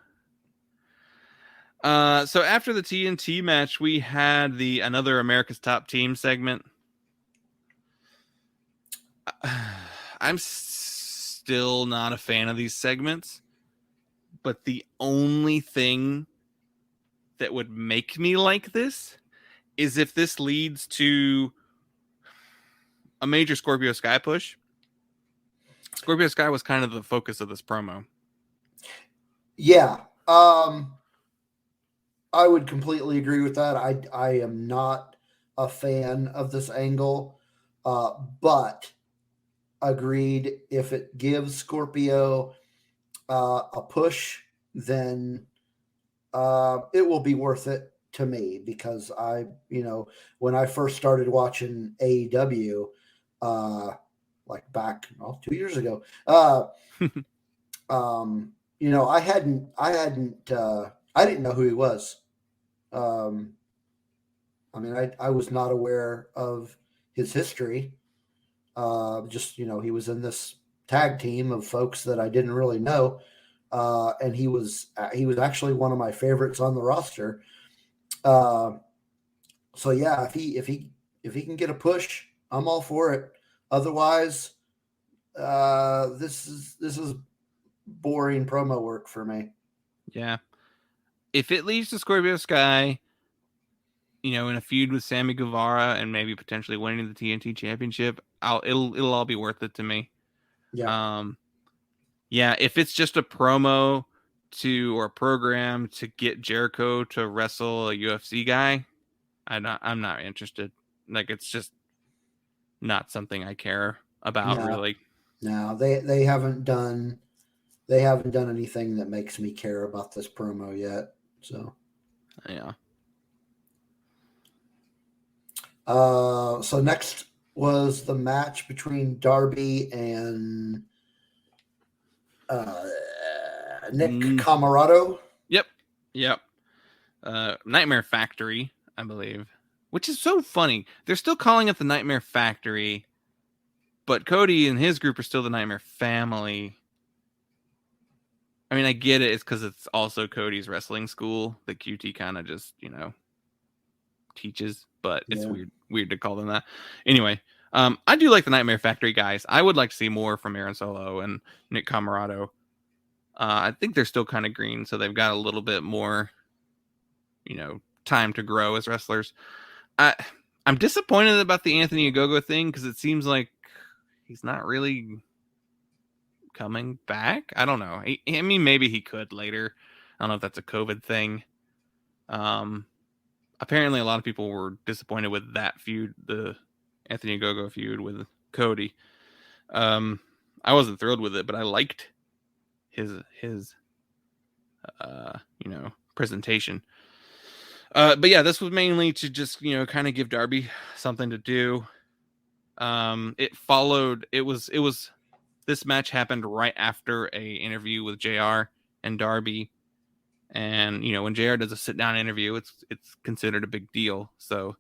So after the TNT match, we had another America's Top Team segment. I'm still not a fan of these segments, but the only thing that would make me like this is if this leads to a major Scorpio Sky push. Scorpio Sky was kind of the focus of this promo. Yeah. I would completely agree with that. I am not a fan of this angle, but agreed, if it gives Scorpio a push, then it will be worth it to me, because when I first started watching AEW, like back 2 years ago, I didn't know who he was. I was not aware of his history. Just, he was in this tag team of folks that I didn't really know. And he was actually one of my favorites on the roster. So yeah, if he can get a push, I'm all for it. Otherwise, this is boring promo work for me. Yeah. If it leads to Scorpio Sky, in a feud with Sammy Guevara and maybe potentially winning the TNT Championship, it'll all be worth it to me. Yeah. If it's just a promo or a program to get Jericho to wrestle a UFC guy, I'm not interested. Like, it's just not something I care about, really. No, they haven't done anything that makes me care about this promo yet. So yeah. So next was the match between Darby and Nick Mm. Camarado. Yep. Nightmare Factory, I believe, which is so funny. They're still calling it the Nightmare Factory, but Cody and his group are still the Nightmare Family. I mean, I get it. It's because it's also Cody's wrestling school that QT kind of just, teaches, but it's weird to call them that. Anyway, I do like the Nightmare Factory guys. I would like to see more from Aaron Solo and Nick Camarado. I think they're still kind of green, so they've got a little bit more, time to grow as wrestlers. I'm disappointed about the Anthony Ogogo thing because it seems like he's not really coming back. I don't know. I mean, maybe he could later. I don't know if that's a COVID thing. Apparently, a lot of people were disappointed with that feud, the Anthony Ogogo feud with Cody. I wasn't thrilled with it, but I liked his presentation. But yeah, this was mainly to just, kind of give Darby something to do. This match happened right after a interview with JR and Darby. And, when JR does a sit down interview, it's considered a big deal. So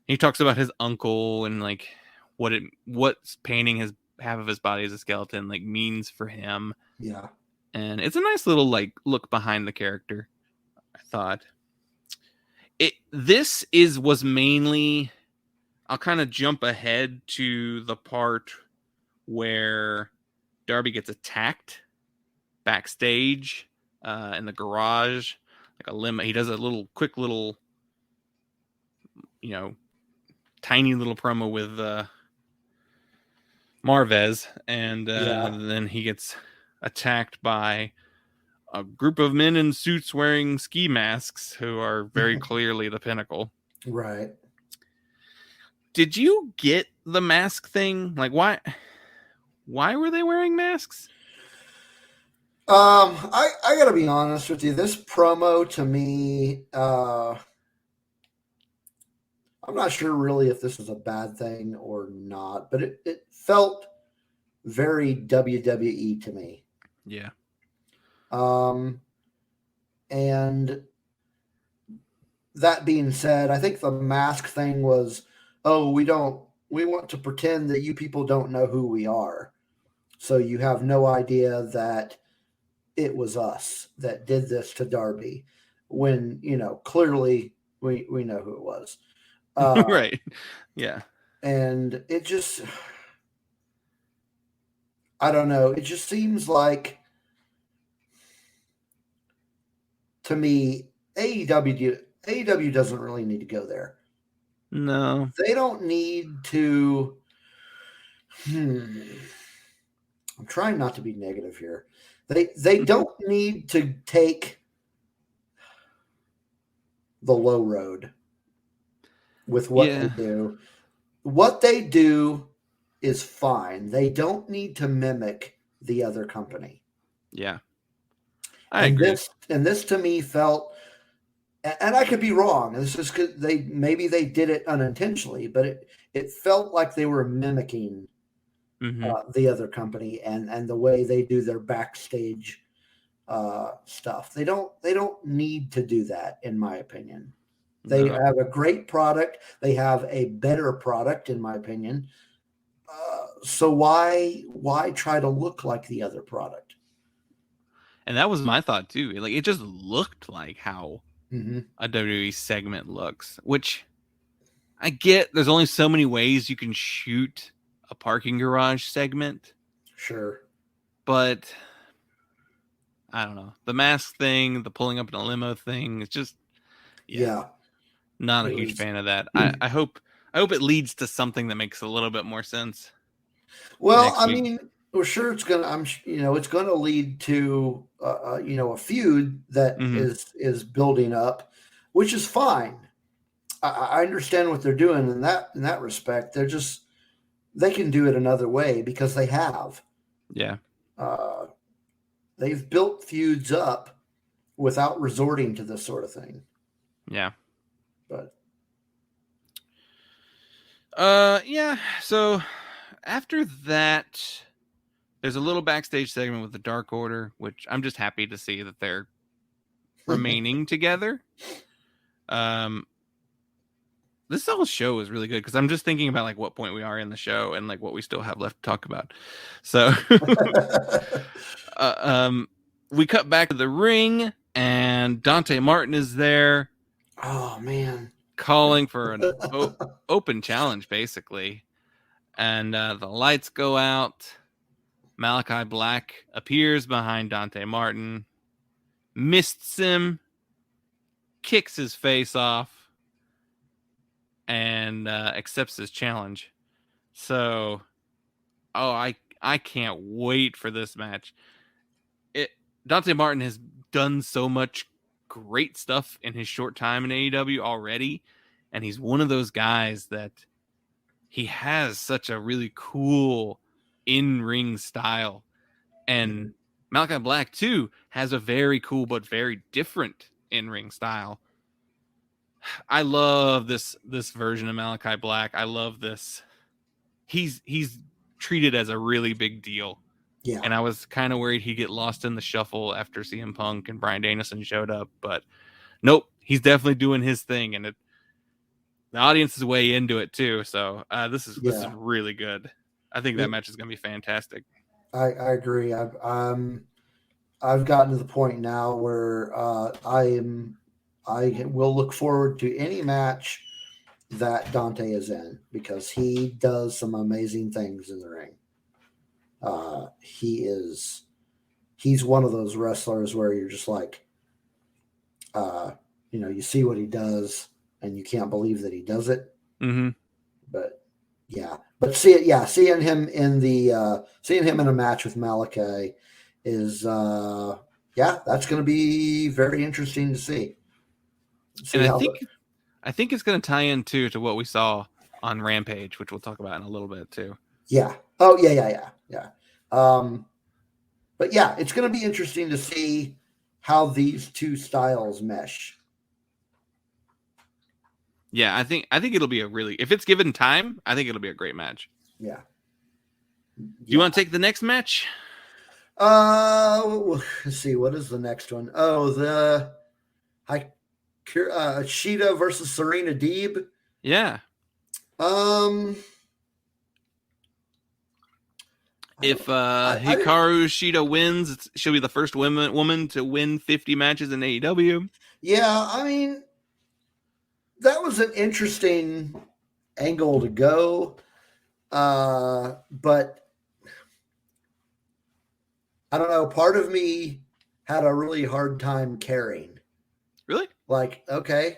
he talks about his uncle and like what's painting half of his body as a skeleton like means for him. Yeah. And it's a nice little like look behind the character, I thought. Was mainly, I'll kind of jump ahead to the part where Darby gets attacked backstage in the garage, like a limo. He does a quick little, tiny little promo with Marvez, and then he gets attacked by a group of men in suits wearing ski masks who are very clearly the Pinnacle. Right. Did you get the mask thing? Like, why were they wearing masks? I gotta be honest with you. This promo to me, I'm not sure really if this was a bad thing or not, but it felt very WWE to me. Yeah. And that being said, I think the mask thing was, we want to pretend that you people don't know who we are. So you have no idea that it was us that did this to Darby when, clearly we know who it was. Right. Yeah. And it just, I don't know. It just seems like, to me, AEW doesn't really need to go there. No. They don't need to. I'm trying not to be negative here. They don't need to take the low road with what they do. What they do is fine. They don't need to mimic the other company. Yeah. I agree. This to me felt, and I could be wrong. This is because maybe they did it unintentionally, but it felt like they were mimicking the other company and the way they do their backstage stuff. They don't need to do that, in my opinion. They have a great product. They have a better product, in my opinion. So why try to look like the other product? And that was my thought too. Like it just looked like how a WWE segment looks, which I get. There's only so many ways you can shoot a parking garage segment. Sure. But I don't know. The mask thing, the pulling up in a limo thing, it's just not a huge fan of that. I hope it leads to something that makes a little bit more sense. Well, I mean, we're sure it's gonna. It's gonna lead to a feud that is building up, which is fine. I understand what they're doing in that respect. They can do it another way because they have. Yeah. They've built feuds up without resorting to this sort of thing. Yeah. But Yeah. So after that, there's a little backstage segment with the Dark Order, which I'm just happy to see that they're remaining together. This whole show is really good because I'm just thinking about like what point we are in the show and like what we still have left to talk about. So, we cut back to the ring and Dante Martin is there. Oh man, calling for an open challenge, basically. And the lights go out. Malachi Black appears behind Dante Martin, mists him, kicks his face off, and accepts his challenge. So, I can't wait for this match. Dante Martin has done so much great stuff in his short time in AEW already, and he's one of those guys that he has such a really cool in-ring style. And Malachi Black, too, has a very cool but very different in-ring style. I love this version of Malachi Black. I love this. He's treated as a really big deal. yeah. And I was kind of worried he'd get lost in the shuffle after CM Punk and Bryan Danielson showed up. But nope, he's definitely doing his thing. And the audience is way into it, too. So this is really good. I think that match is going to be fantastic. I agree. I've gotten to the point now where I will look forward to any match that Dante is in because he does some amazing things in the ring. He's one of those wrestlers where you're just like, you see what he does and you can't believe that he does it. Mm-hmm. But seeing him in a match with Malachi is that's going to be very interesting to see. And I think it's going to tie in too to what we saw on Rampage, which we'll talk about in a little bit too. Yeah. Oh yeah. But yeah, it's going to be interesting to see how these two styles mesh. Yeah, I think it'll be if it's given time, I think it'll be a great match. Yeah. Do you want to take the next match? Let's see. What is the next one? Oh, the Shida versus Serena Deeb. Yeah. If Hikaru Shida wins, she'll be the first woman to win 50 matches in AEW. Yeah, I mean, that was an interesting angle to go. But I don't know. Part of me had a really hard time caring. Really? Like, okay.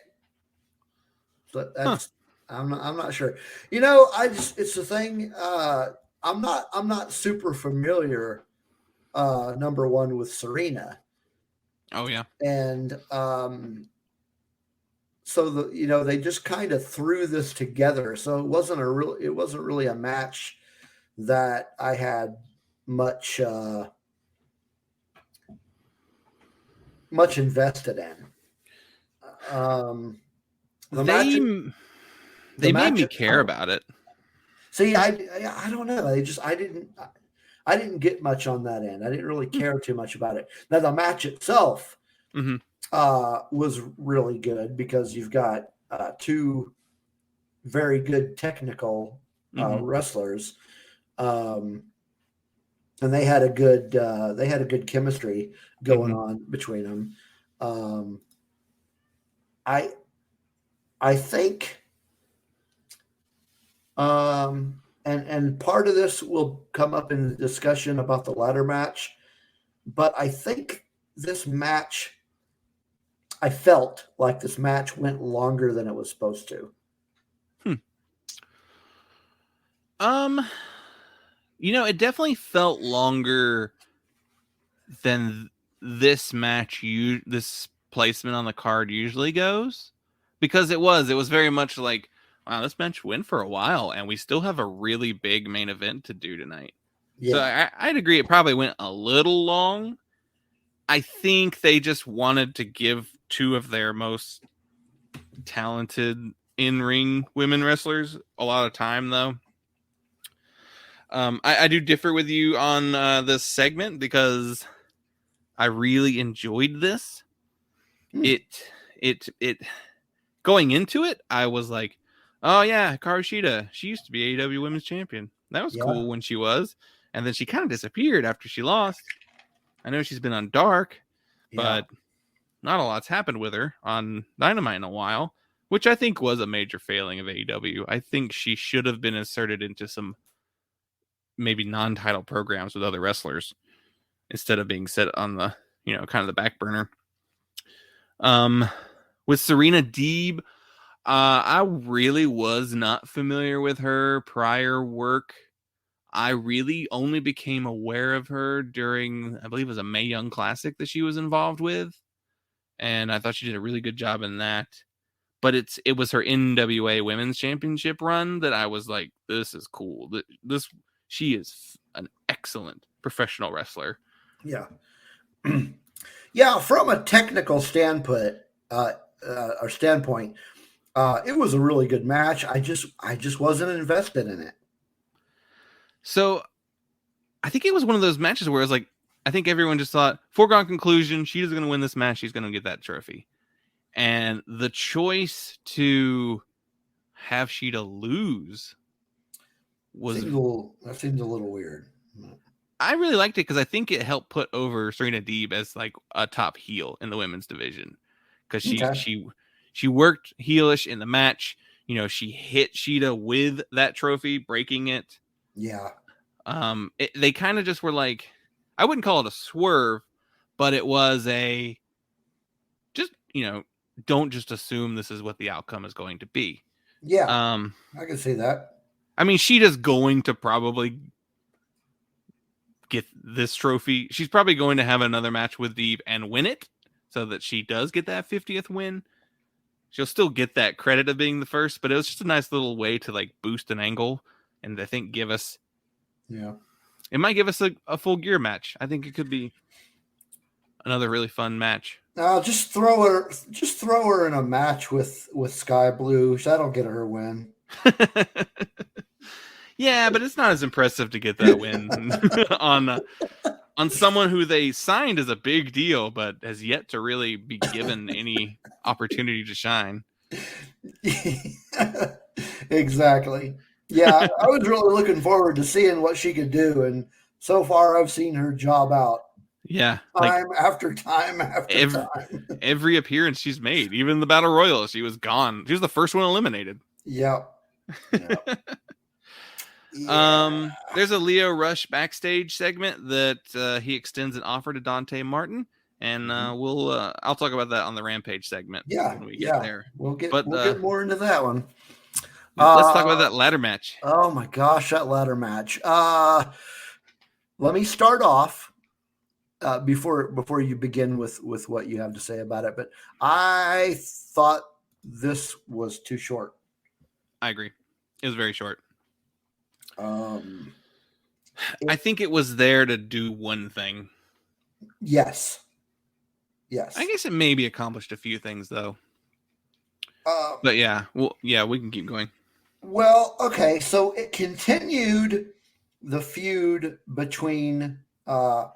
But that's I'm not sure. It's the thing. I'm not super familiar, number one, with Serena. Oh yeah. And so they just kind of threw this together. So it wasn't really a match that I had much invested in. They made me care about it. See, I don't know. I didn't get much on that end. I didn't really care too much about it. Now the match itself was really good because you've got two very good technical wrestlers, and they had a good chemistry going on between them. I think. And part of this will come up in the discussion about the ladder match, but I think I felt like this match went longer than it was supposed to. It definitely felt longer than this match, this placement on the card usually goes, because it was very much like, wow, this match went for a while, and we still have a really big main event to do tonight. Yeah. So I'd agree it probably went a little long. I think they just wanted to give two of their most talented in-ring women wrestlers a lot of time, though. I do differ with you on this segment because I really enjoyed this. It going into it, I was like, oh yeah, Hikaru Shida, she used to be AEW Women's Champion. That was cool when she was, and then she kind of disappeared after she lost. I know she's been on Dark, but not a lot's happened with her on Dynamite in a while, which I think was a major failing of AEW. I think she should have been inserted into some maybe non-title programs with other wrestlers instead of being set on the, kind of the back burner. With Serena Deeb, I really was not familiar with her prior work. I really only became aware of her during, I believe it was a Mae Young Classic that she was involved with. And I thought she did a really good job in that. But it was her NWA Women's Championship run that I was like, this is cool. She is an excellent professional wrestler. Yeah. Yeah, from a technical standpoint, it was a really good match. I just wasn't invested in it. So I think it was one of those matches where it was like, I think everyone just thought, foregone conclusion, she's going to win this match. She's going to get that trophy. And the choice to have Shida lose that seemed a little weird. I really liked it because I think it helped put over Serena Deeb as like a top heel in the women's division because she worked heelish in the match. She hit Shida with that trophy, breaking it. Yeah. They kind of just were like, I wouldn't call it a swerve, but it was don't just assume this is what the outcome is going to be. Yeah. I can see that. I mean, Shida's going to probably get this trophy. She's probably going to have another match with Deeb and win it so that she does get that 50th win. She'll still get that credit of being the first, but it was just a nice little way to like boost an angle and I think give us, it might give us a full gear match. I think it could be another really fun match. Just throw her in a match with Sky Blue. That'll get her a win. Yeah, but it's not as impressive to get that win on someone who they signed as a big deal, but has yet to really be given any opportunity to shine. Exactly. Yeah, I was really looking forward to seeing what she could do, and so far I've seen her job out. Yeah, time after time. Every appearance she's made, even the Battle Royal, she was gone. She was the first one eliminated. Yep. There's a Leo Rush backstage segment that he extends an offer to Dante Martin, and I'll talk about that on the Rampage segment. When we get there, we'll get more into that one. Let's talk about that ladder match. Oh my gosh, that ladder match. Let me start off before you begin with what you have to say about it. But I thought this was too short. I agree. It was very short. I think it was there to do one thing. Yes. I guess it maybe accomplished a few things though. But we can keep going. Well, okay, so it continued the feud between Pac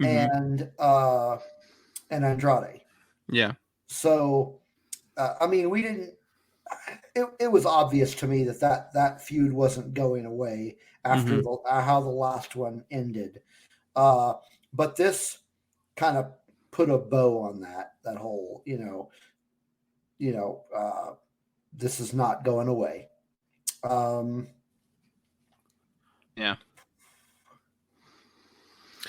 and Andrade. Yeah. So, I mean, we didn't. It was obvious to me that feud wasn't going away after how the last one ended. But this kind of put a bow on that whole, this is not going away. Yeah.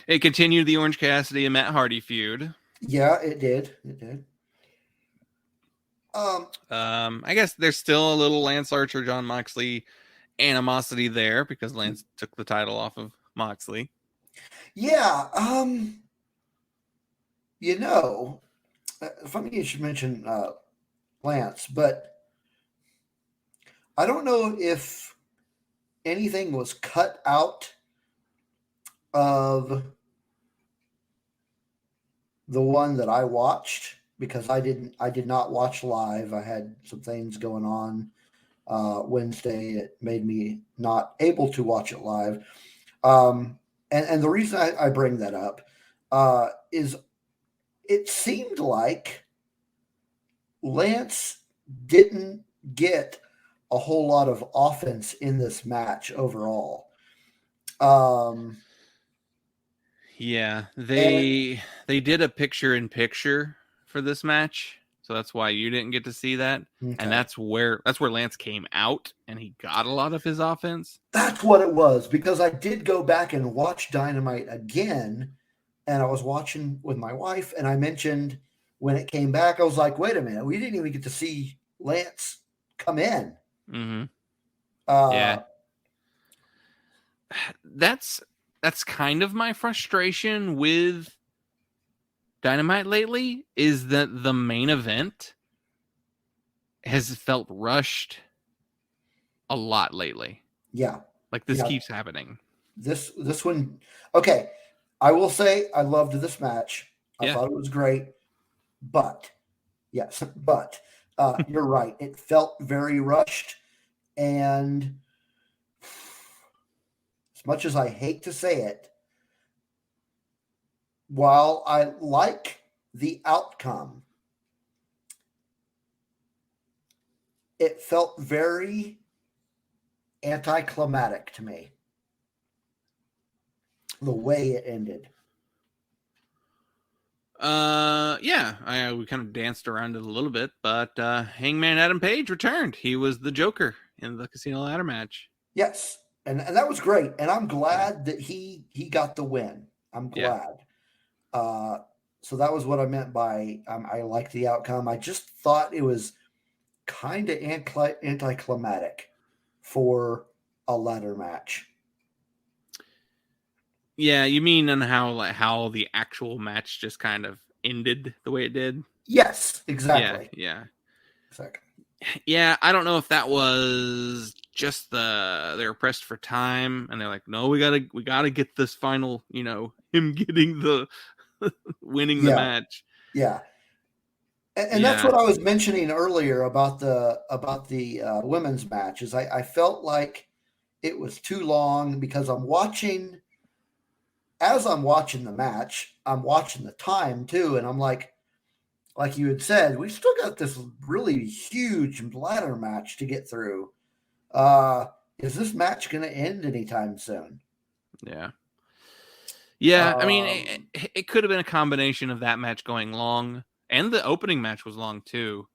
It continued the Orange Cassidy and Matt Hardy feud. Yeah, it did. I guess there's still a little Lance Archer, John Moxley animosity there because Lance took the title off of Moxley. Yeah. Funny you should mention Lance, but I don't know if anything was cut out of the one that I watched because I did not watch live. I had some things going on Wednesday. It made me not able to watch it live. And the reason I bring that up is it seemed like Lance didn't get a whole lot of offense in this match overall. Yeah, they did a picture-in-picture for this match, so that's why you didn't get to see that. Okay. And that's where Lance came out, and he got a lot of his offense. That's what it was, because I did go back and watch Dynamite again, and I was watching with my wife, and I mentioned when it came back, I was like, wait a minute, we didn't even get to see Lance come in. Mm-hmm. Yeah. That's kind of my frustration with Dynamite lately, is that the main event has felt rushed a lot lately. Yeah. Like this keeps happening. This one, okay. I will say I loved this match. I thought it was great, but you're right. It felt very rushed, and as much as I hate to say it, while I like the outcome, it felt very anticlimactic to me. The way it ended. We kind of danced around it a little bit, but Hangman Adam Page returned. He was the Joker in the Casino Ladder match. Yes, and that was great, and I'm glad that he got the win. I'm glad. So that was what I meant by I liked the outcome. I just thought it was kind of anticlimactic for a ladder match. Yeah, you mean on how the actual match just kind of ended the way it did? Yes, exactly. Yeah. Exactly. Yeah, I don't know if that was just they were pressed for time and they're like, no, we gotta get this final, him getting the winning the match. Yeah. And that's what I was mentioning earlier about the women's match, is I felt like it was too long, because as I'm watching the match, I'm watching the time too. And I'm like you had said, we still got this really huge ladder match to get through. Is this match going to end anytime soon? Yeah. I mean, it could have been a combination of that match going long, and the opening match was long too.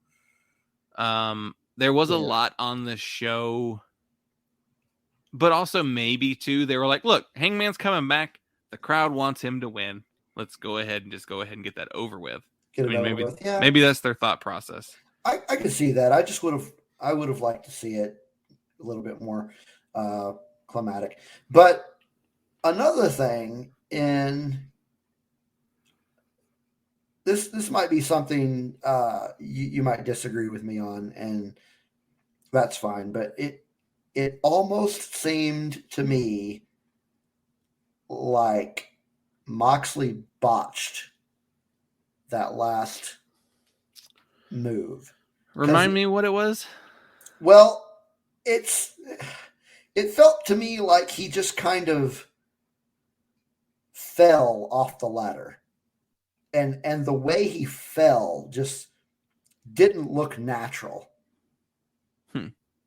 There was a lot on the show, but also maybe too, they were like, look, Hangman's coming back. The crowd wants him to win. Let's go ahead and get that over with. Maybe that's their thought process. I can see that. I would have liked to see it a little bit more climatic. But another thing, in this might be something you might disagree with me on, and that's fine. But it almost seemed to me like Moxley botched that last move. Remind me what it was? Well, it felt to me like he just kind of fell off the ladder. And the way he fell just didn't look natural.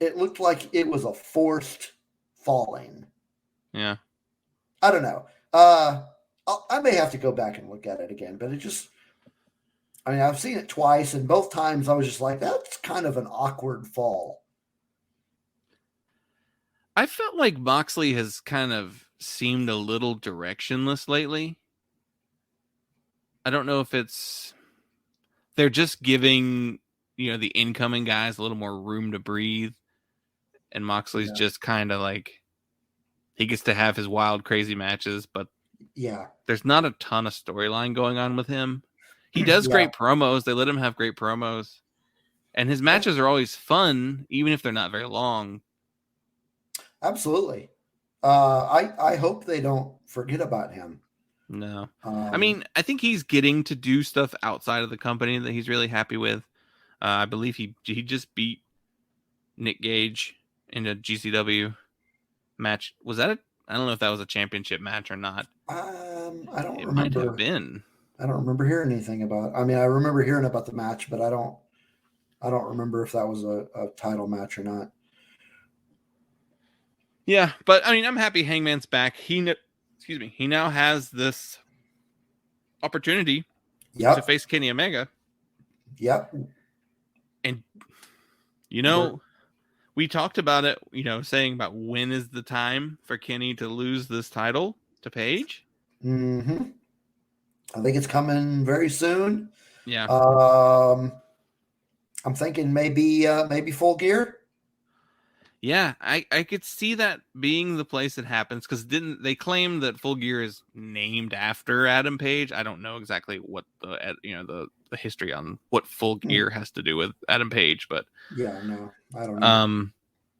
It looked like it was a forced falling. Yeah. I don't know. I may have to go back and look at it again, but I've seen it twice, and both times I was just like, that's kind of an awkward fall. I felt like Moxley has kind of seemed a little directionless lately. I don't know if they're just giving, the incoming guys a little more room to breathe. And Moxley's just kind of like, he gets to have his wild, crazy matches, but there's not a ton of storyline going on with him. He does great promos. They let him have great promos. And his matches are always fun, even if they're not very long. Absolutely. I hope they don't forget about him. No. I mean, I think he's getting to do stuff outside of the company that he's really happy with. I believe he just beat Nick Gage in a GCW match. Was that I don't know if that was a championship match or not. I don't It remember. might have been. I don't remember hearing anything about it. I mean, I remember hearing about the match, but I don't remember if that was a title match or not. Yeah, but I mean, I'm happy Hangman's back. He now has this opportunity to face Kenny Omega. Yep. And you know, we talked about it, saying about when is the time for Kenny to lose this title to Paige. Mm-hmm. I think it's coming very soon. Yeah. I'm thinking maybe Full Gear. Yeah, I could see that being the place it happens, because didn't they claim that Full Gear is named after Adam Page? I don't know exactly what the history on what Full Gear has to do with Adam Page, but yeah, no, I don't know.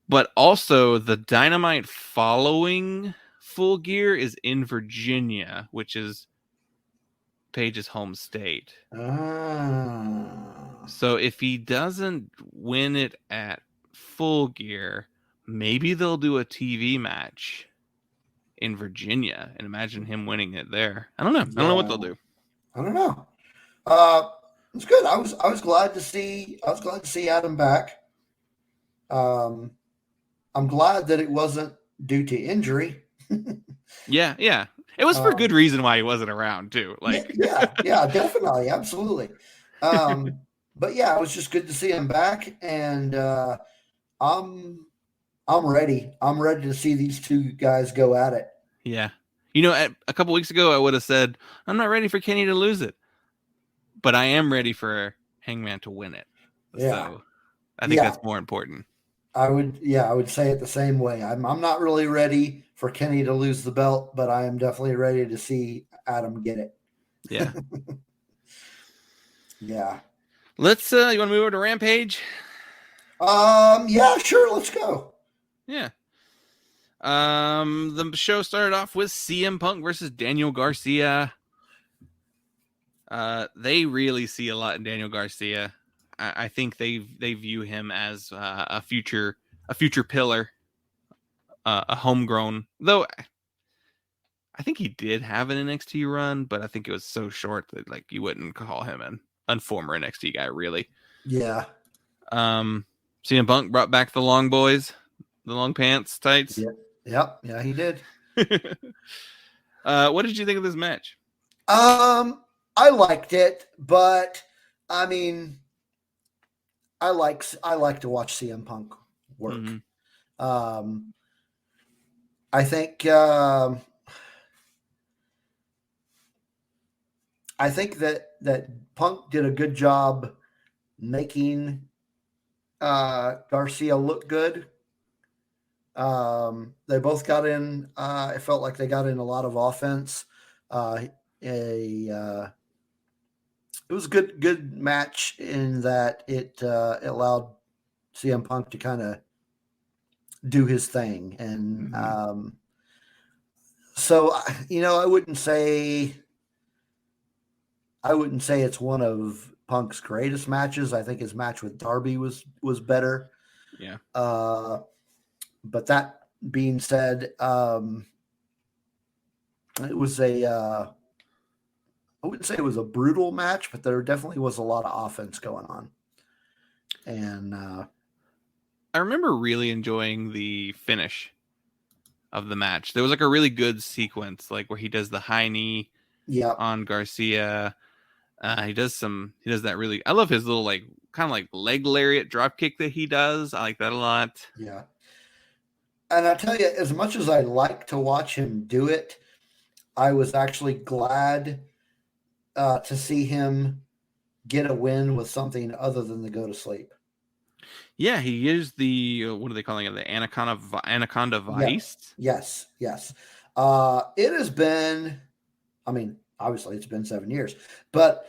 But also the Dynamite following Full Gear is in Virginia, which is Page's home state. So if he doesn't win it at Full Gear, maybe they'll do a TV match in Virginia and imagine him winning it there. I don't know. I don't know what they'll do. I don't know. It's good. I was glad to see Adam back. I'm glad that it wasn't due to injury. Yeah. It was for good reason why he wasn't around too. Like yeah, definitely, absolutely. But yeah, it was just good to see him back, and I'm ready. I'm ready to see these two guys go at it. Yeah. A couple weeks ago, I would have said, I'm not ready for Kenny to lose it, but I am ready for Hangman to win it. Yeah. So I think that's more important. I would say it the same way. I'm not really ready for Kenny to lose the belt, but I am definitely ready to see Adam get it. Yeah. Yeah. Let's you want to move over to Rampage? Yeah, sure, let's go. Yeah. The show started off with CM Punk versus Daniel Garcia. They really see a lot in Daniel Garcia. I think they view him as a future pillar, a homegrown. Though I think he did have an NXT run, but I think it was so short that like you wouldn't call him an unformer NXT guy, really. Yeah. CM Punk brought back the long boys, the long pants tights. Yep. Yeah, he did. What did you think of this match? I liked it, but I mean, I like to watch CM Punk work. Mm-hmm. I think that Punk did a good job making Garcia look good. They both got in. It felt like they got in a lot of offense. It was a good match in that it allowed CM Punk to kind of do his thing, and mm-hmm. So I wouldn't say it's one of Punk's greatest matches. I think his match with Darby was better. Yeah. But that being said, it was I wouldn't say it was a brutal match, but there definitely was a lot of offense going on. And I remember really enjoying the finish of the match. There was like a really good sequence, like where he does the high knee on Garcia. He does that really. I love his little like kind of like leg lariat drop kick that he does. I like that a lot. Yeah. And I tell you, as much as I like to watch him do it, I was actually glad to see him get a win with something other than the go to sleep. Yeah, he used the what are they calling it? The Anaconda Vice. Yes. It has been. I mean, obviously, it's been 7 years, but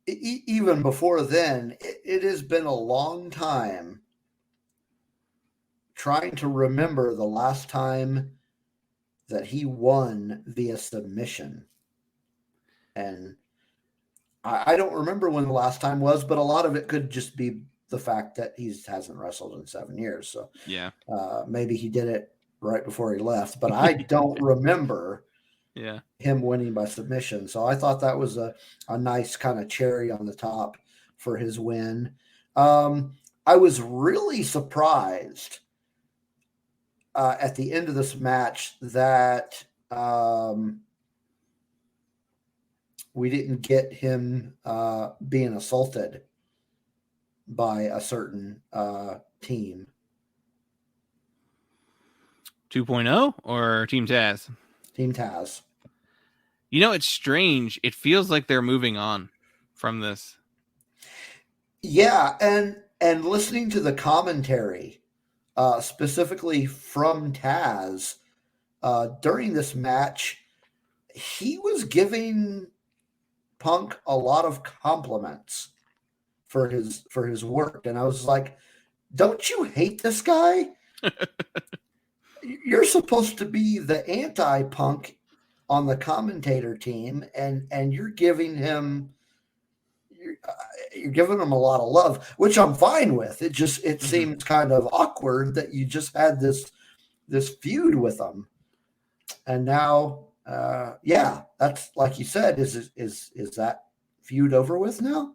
even before then, it has been a long time trying to remember the last time that he won via submission. And I don't remember when the last time was, but a lot of it could just be the fact that he hasn't wrestled in 7 years. So Yeah. maybe he did it right before he left, but I don't remember him winning by submission. So I thought that was a nice kind of cherry on the top for his win. I was really surprised at the end of this match that we didn't get him being assaulted by a certain team. 2.0 or Team Taz? Team Taz. You know, it's strange. It feels like they're moving on from this. Yeah, and listening to the commentary, specifically from Taz, during this match, he was giving Punk a lot of compliments for his work, and I was like, "Don't you hate this guy? You're supposed to be the anti-Punk on the commentator team, and you're giving him." You're giving him a lot of love, which I'm fine with. It seems kind of awkward that you just had this feud with him, and now, that's like you said. Is that feud over with now?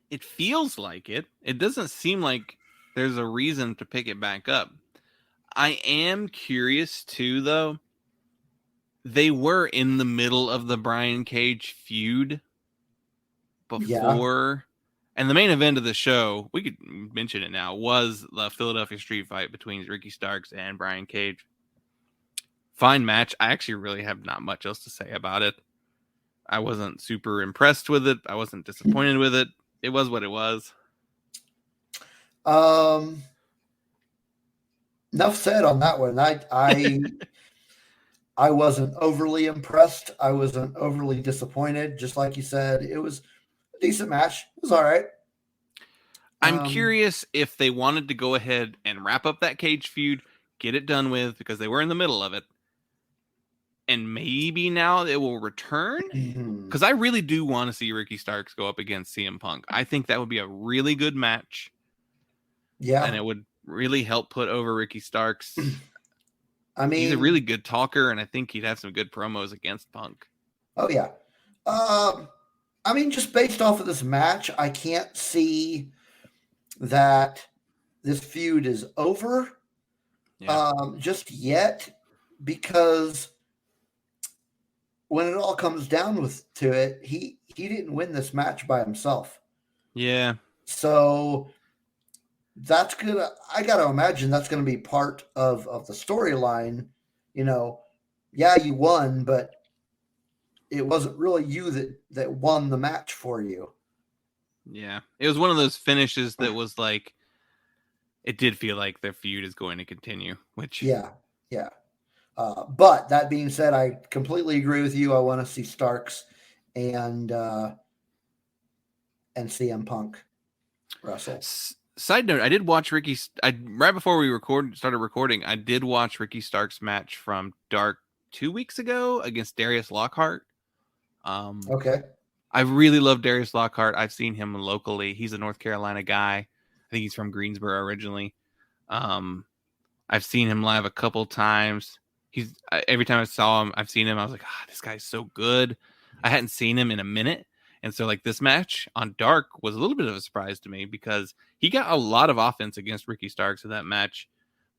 It feels like it. It doesn't seem like there's a reason to pick it back up. I am curious too, though. They were in the middle of the Brian Cage feud before, and the main event of the show, we could mention it now, was the Philadelphia Street Fight between Ricky Starks and Brian Cage. Fine match. I actually really have not much else to say about it. I wasn't super impressed with it. I wasn't disappointed with it. It was what it was. Enough said on that one. I wasn't overly impressed. I wasn't overly disappointed. Just like you said, it was a decent match. It was all right. I'm curious if they wanted to go ahead and wrap up that Cage feud, get it done with, because they were in the middle of it. And maybe now it will return. Because I really do want to see Ricky Starks go up against CM Punk. I think that would be a really good match. Yeah. And it would really help put over Ricky Starks. I mean, he's a really good talker, and I think he'd have some good promos against Punk. Oh, yeah. I mean, just based off of this match, I can't see that this feud is over just yet, because when it all comes down to it, he didn't win this match by himself. Yeah. So I got to imagine that's going to be part of the storyline. You know, yeah, you won, but it wasn't really you that won the match for you. Yeah. It was one of those finishes that was like, it did feel like their feud is going to continue, which. Yeah. But that being said, I completely agree with you. I want to see Starks and CM Punk wrestle. Side note, I did watch right before we started recording, I did watch Ricky Starks' match from Dark 2 weeks ago against Darius Lockhart. Okay. I really love Darius Lockhart. I've seen him locally. He's a North Carolina guy. I think he's from Greensboro originally. I've seen him live a couple times. Every time I've seen him, I was like, this guy's so good. I hadn't seen him in a minute. And so like this match on Dark was a little bit of a surprise to me, because he got a lot of offense against Ricky Starks in that match,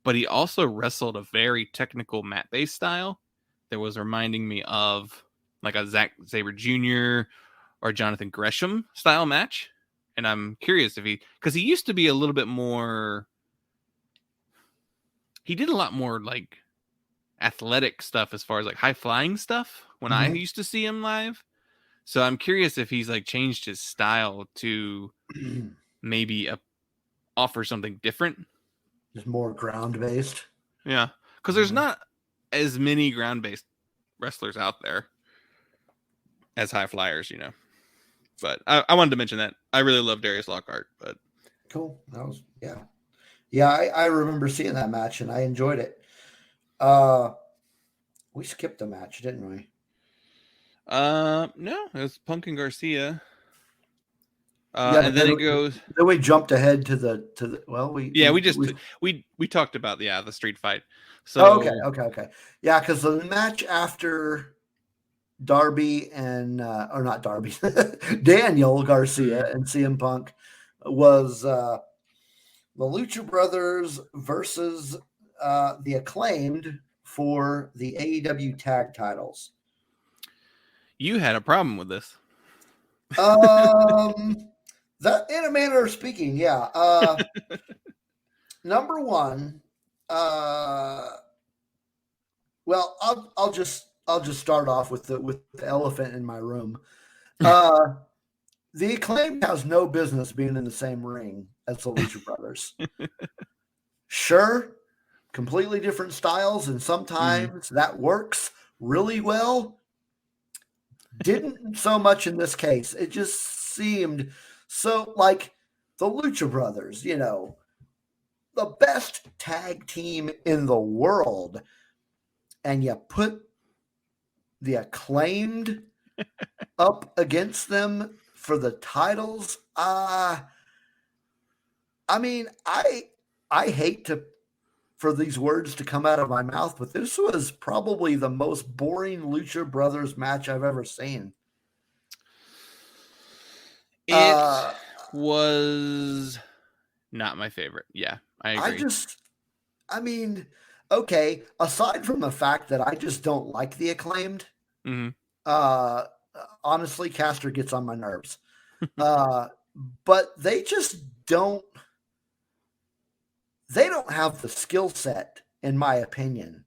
but he also wrestled a very technical mat-based style that was reminding me of like a Zack Sabre Jr. or Jonathan Gresham style match. And I'm curious because he used to be a little bit more, he did a lot more like athletic stuff as far as like high flying stuff when I used to see him live. So I'm curious if he's like changed his style to maybe offer something different. Just more ground based. Yeah. Because there's not as many ground based wrestlers out there as high flyers, you know. But I wanted to mention that. I really love Darius Lockhart. But cool. That was Yeah, I remember seeing that match and I enjoyed it. We skipped a match, didn't we? No, it was Punk and Garcia. Yeah, And then it goes. Then we jumped ahead to the. Well, we talked about the street fight. Oh, So okay. Yeah, because the match after Darby and or not Darby, Daniel Garcia and CM Punk was the Lucha Brothers versus the Acclaimed for the AEW tag titles. you had a problem with this. That in a manner of speaking, yeah. Number one, well, I'll just start off with the elephant in my room. The Acclaim has no business being in the same ring as the Lucha Brothers. Sure, completely different styles, and sometimes that works really well. Didn't so much in this case. It just seemed so like the Lucha Brothers, the best tag team in the world, and you put the Acclaimed up against them for the titles. I mean, I hate for these words to come out of my mouth, but this was probably the most boring Lucha Brothers match I've ever seen. It was not my favorite. Yeah, I agree. I mean, okay, aside from the fact that I just don't like the Acclaimed, honestly, Caster gets on my nerves. But they just don't have the skill set, in my opinion,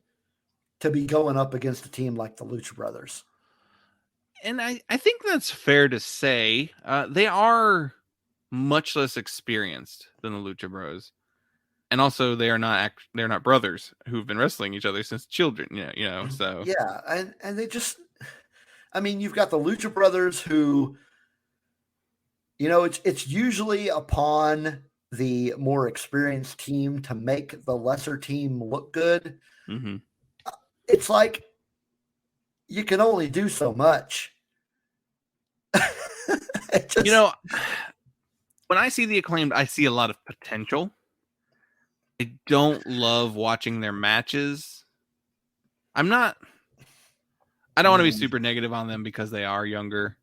to be going up against a team like the Lucha Brothers. And I think that's fair to say. They are much less experienced than the Lucha Bros. And also they're not brothers who've been wrestling each other since children, so. Yeah, and they just, I mean, you've got the Lucha Brothers who, it's usually upon the more experienced team to make the lesser team look good. Mm-hmm. It's like you can only do so much. When I see the Acclaimed, I see a lot of potential. I don't love watching their matches. I don't want to be super negative on them because they are younger.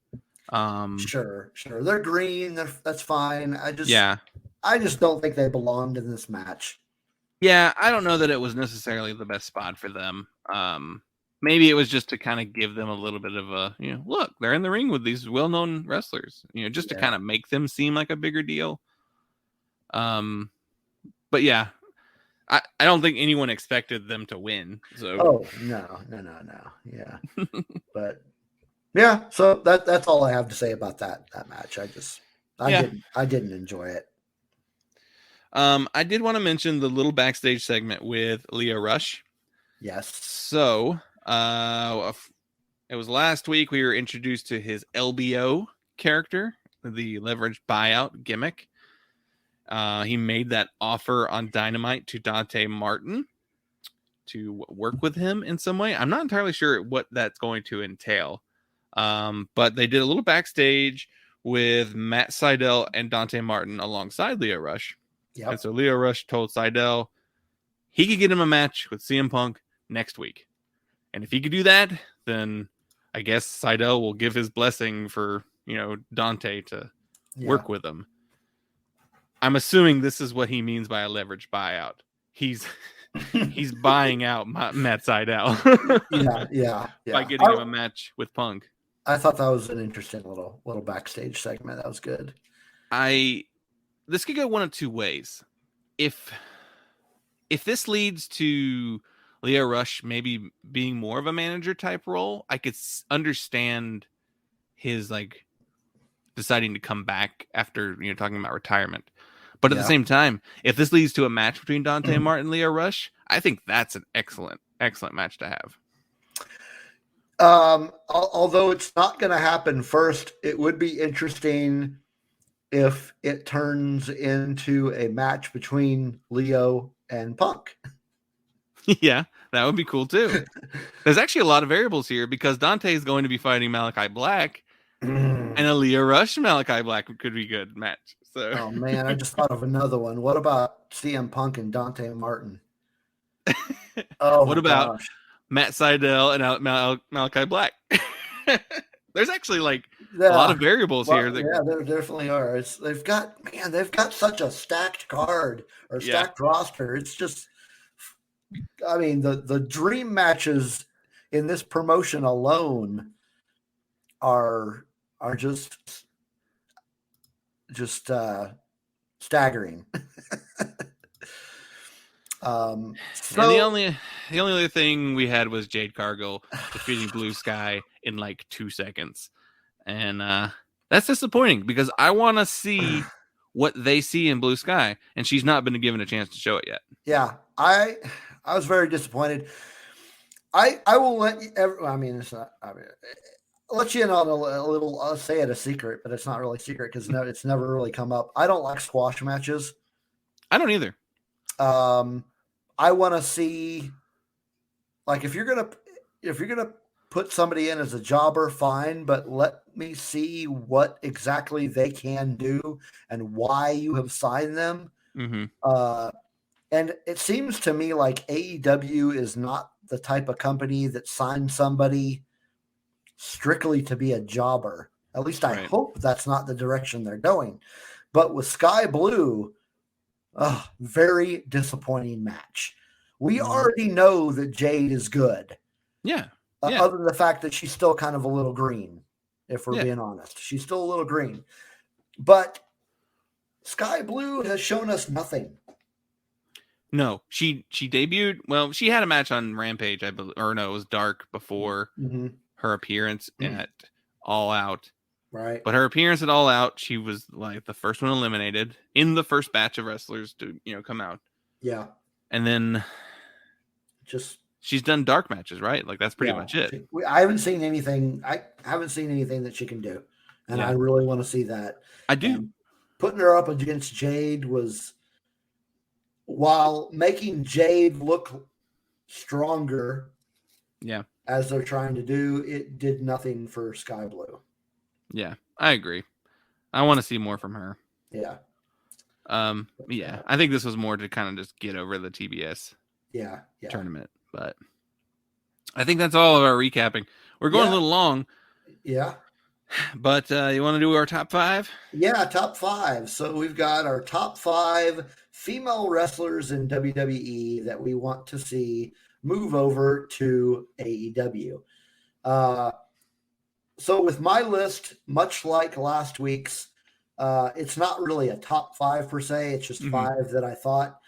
Sure. They're green. That's fine. I just don't think they belonged in this match. Yeah, I don't know that it was necessarily the best spot for them. Maybe it was just to kind of give them a little bit of a, look, they're in the ring with these well-known wrestlers, just to kind of make them seem like a bigger deal. But yeah, I don't think anyone expected them to win. So. Oh, no. Yeah. But yeah, so that's all I have to say about that match. I didn't enjoy it. I did want to mention the little backstage segment with Lio Rush. Yes. So, it was last week we were introduced to his LBO character, the leveraged buyout gimmick. He made that offer on Dynamite to Dante Martin to work with him in some way. I'm not entirely sure what that's going to entail. But they did a little backstage with Matt Sydal and Dante Martin alongside Lio Rush. Yep. And so Lio Rush told Sydal he could get him a match with CM Punk next week. And if he could do that, then I guess Sydal will give his blessing for, Dante to work with him. I'm assuming this is what he means by a leverage buyout. He's buying out Matt Sydal. yeah. By getting him a match with Punk. I thought that was an interesting little backstage segment. That was good. This could go one of two ways. If this leads to Lio Rush maybe being more of a manager type role, I could understand his deciding to come back after talking about retirement. But at the same time, if this leads to a match between Dante Martin and Lio Rush, I think that's an excellent match to have. Although it's not going to happen first, it would be interesting if it turns into a match between Lio and Punk. Yeah, that would be cool too. There's actually a lot of variables here because Dante is going to be fighting Malachi Black, and Aaliyah Rush Malachi Black could be a good match. So, Oh man, I just thought of another one. What about CM Punk and Dante Martin? Oh what my about gosh. Matt Sydal and Malachi Black? There's actually like Yeah. a lot of variables Well, here. That, yeah, there definitely are. They've got such a stacked card or Yeah. stacked roster. It's just, I mean, the dream matches in this promotion alone are just staggering. and the only other thing we had was Jade Cargill defeating Blue Sky in like 2 seconds, and that's disappointing because I want to see what they see in Blue Sky, and she's not been given a chance to show it yet. Yeah, I was very disappointed. I will let you. It's not. I'll let you in on a little. I'll say it a secret, but it's not really a secret because it's never really come up. I don't like squash matches. I don't either. I want to see, like, if you're gonna put somebody in as a jobber, fine, but let me see what exactly they can do and why you have signed them. Mm-hmm. And it seems to me like AEW is not the type of company that signs somebody strictly to be a jobber. At least I hope that's not the direction they're going. But with Sky Blue, very disappointing match. We already know that Jade is good. Yeah. Other than the fact that she's still kind of a little green, if we're being honest. She's still a little green. But Sky Blue has shown us nothing. No, she debuted. Well, she had a match on Rampage, I believe, or no, it was Dark before her appearance at All Out. Right. But her appearance at All Out, she was like the first one eliminated in the first batch of wrestlers to come out. Yeah. And then she's done dark matches, right? Like that's pretty much it. I haven't seen anything. I haven't seen anything that she can do, and I really want to see that. I do. And putting her up against Jade was, while making Jade look stronger, as they're trying to do, it did nothing for Sky Blue. Yeah, I agree. I want to see more from her. Yeah. I think this was more to kind of just get over the TBS tournament, but I think that's all of our recapping. We're going a little long. Yeah. But you want to do our top 5? Yeah, top 5. So we've got our top 5 female wrestlers in WWE that we want to see move over to AEW. So with my list, much like last week's, it's not really a top 5 per se. It's just 5 that I thought.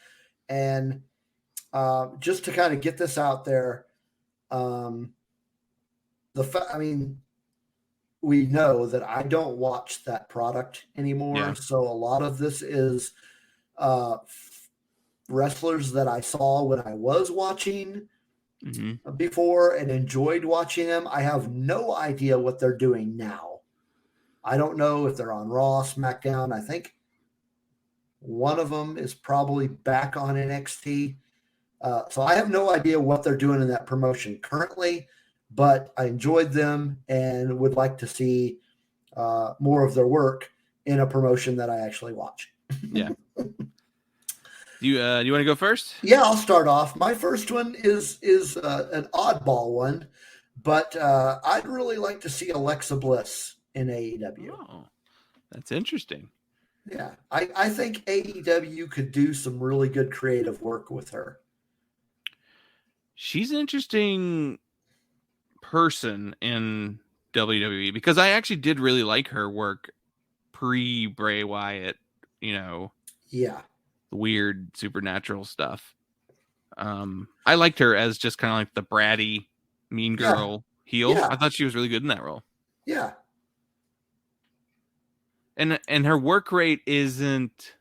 And just to kind of get this out there, we know that I don't watch that product anymore. Yeah. So a lot of this is wrestlers that I saw when I was watching before and enjoyed watching them. I have no idea what they're doing now. I don't know if they're on Raw, SmackDown. I think one of them is probably back on NXT. So I have no idea what they're doing in that promotion currently, but I enjoyed them and would like to see more of their work in a promotion that I actually watch. Yeah. Do you want to go first? Yeah, I'll start off. My first one is an oddball one, but I'd really like to see Alexa Bliss in AEW. Oh, that's interesting. Yeah, I think AEW could do some really good creative work with her. She's an interesting person in WWE because I actually did really like her work pre-Bray Wyatt, Yeah. Weird supernatural stuff. I liked her as just kind of like the bratty mean girl heel. Yeah. I thought she was really good in that role. Yeah. And her work rate isn't,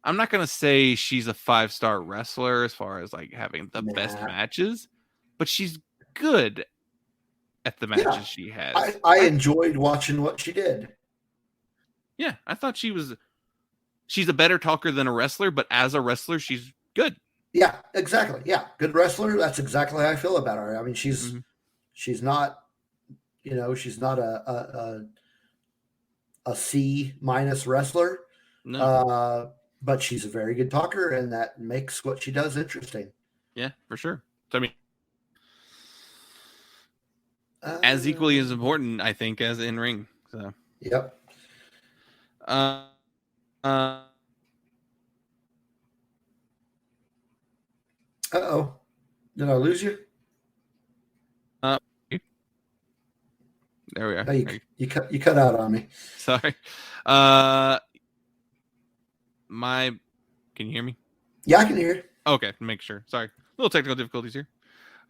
I'm not going to say she's a 5-star wrestler as far as like having the best matches, but she's good at the matches she has. I enjoyed watching what she did. Yeah, I thought she's a better talker than a wrestler, but as a wrestler, she's good. Yeah, exactly. Yeah, good wrestler. That's exactly how I feel about her. I mean, she's not, she's not a C minus wrestler. No. But she's a very good talker, and that makes what she does interesting. Yeah, for sure. So, I mean, as equally as important, I think, as in ring. So. Yep. Uh-oh. Did I lose you? There we are. No, you cut out on me. Sorry. Can you hear me? Yeah, I can hear you. Okay, make sure. Sorry. Little technical difficulties here.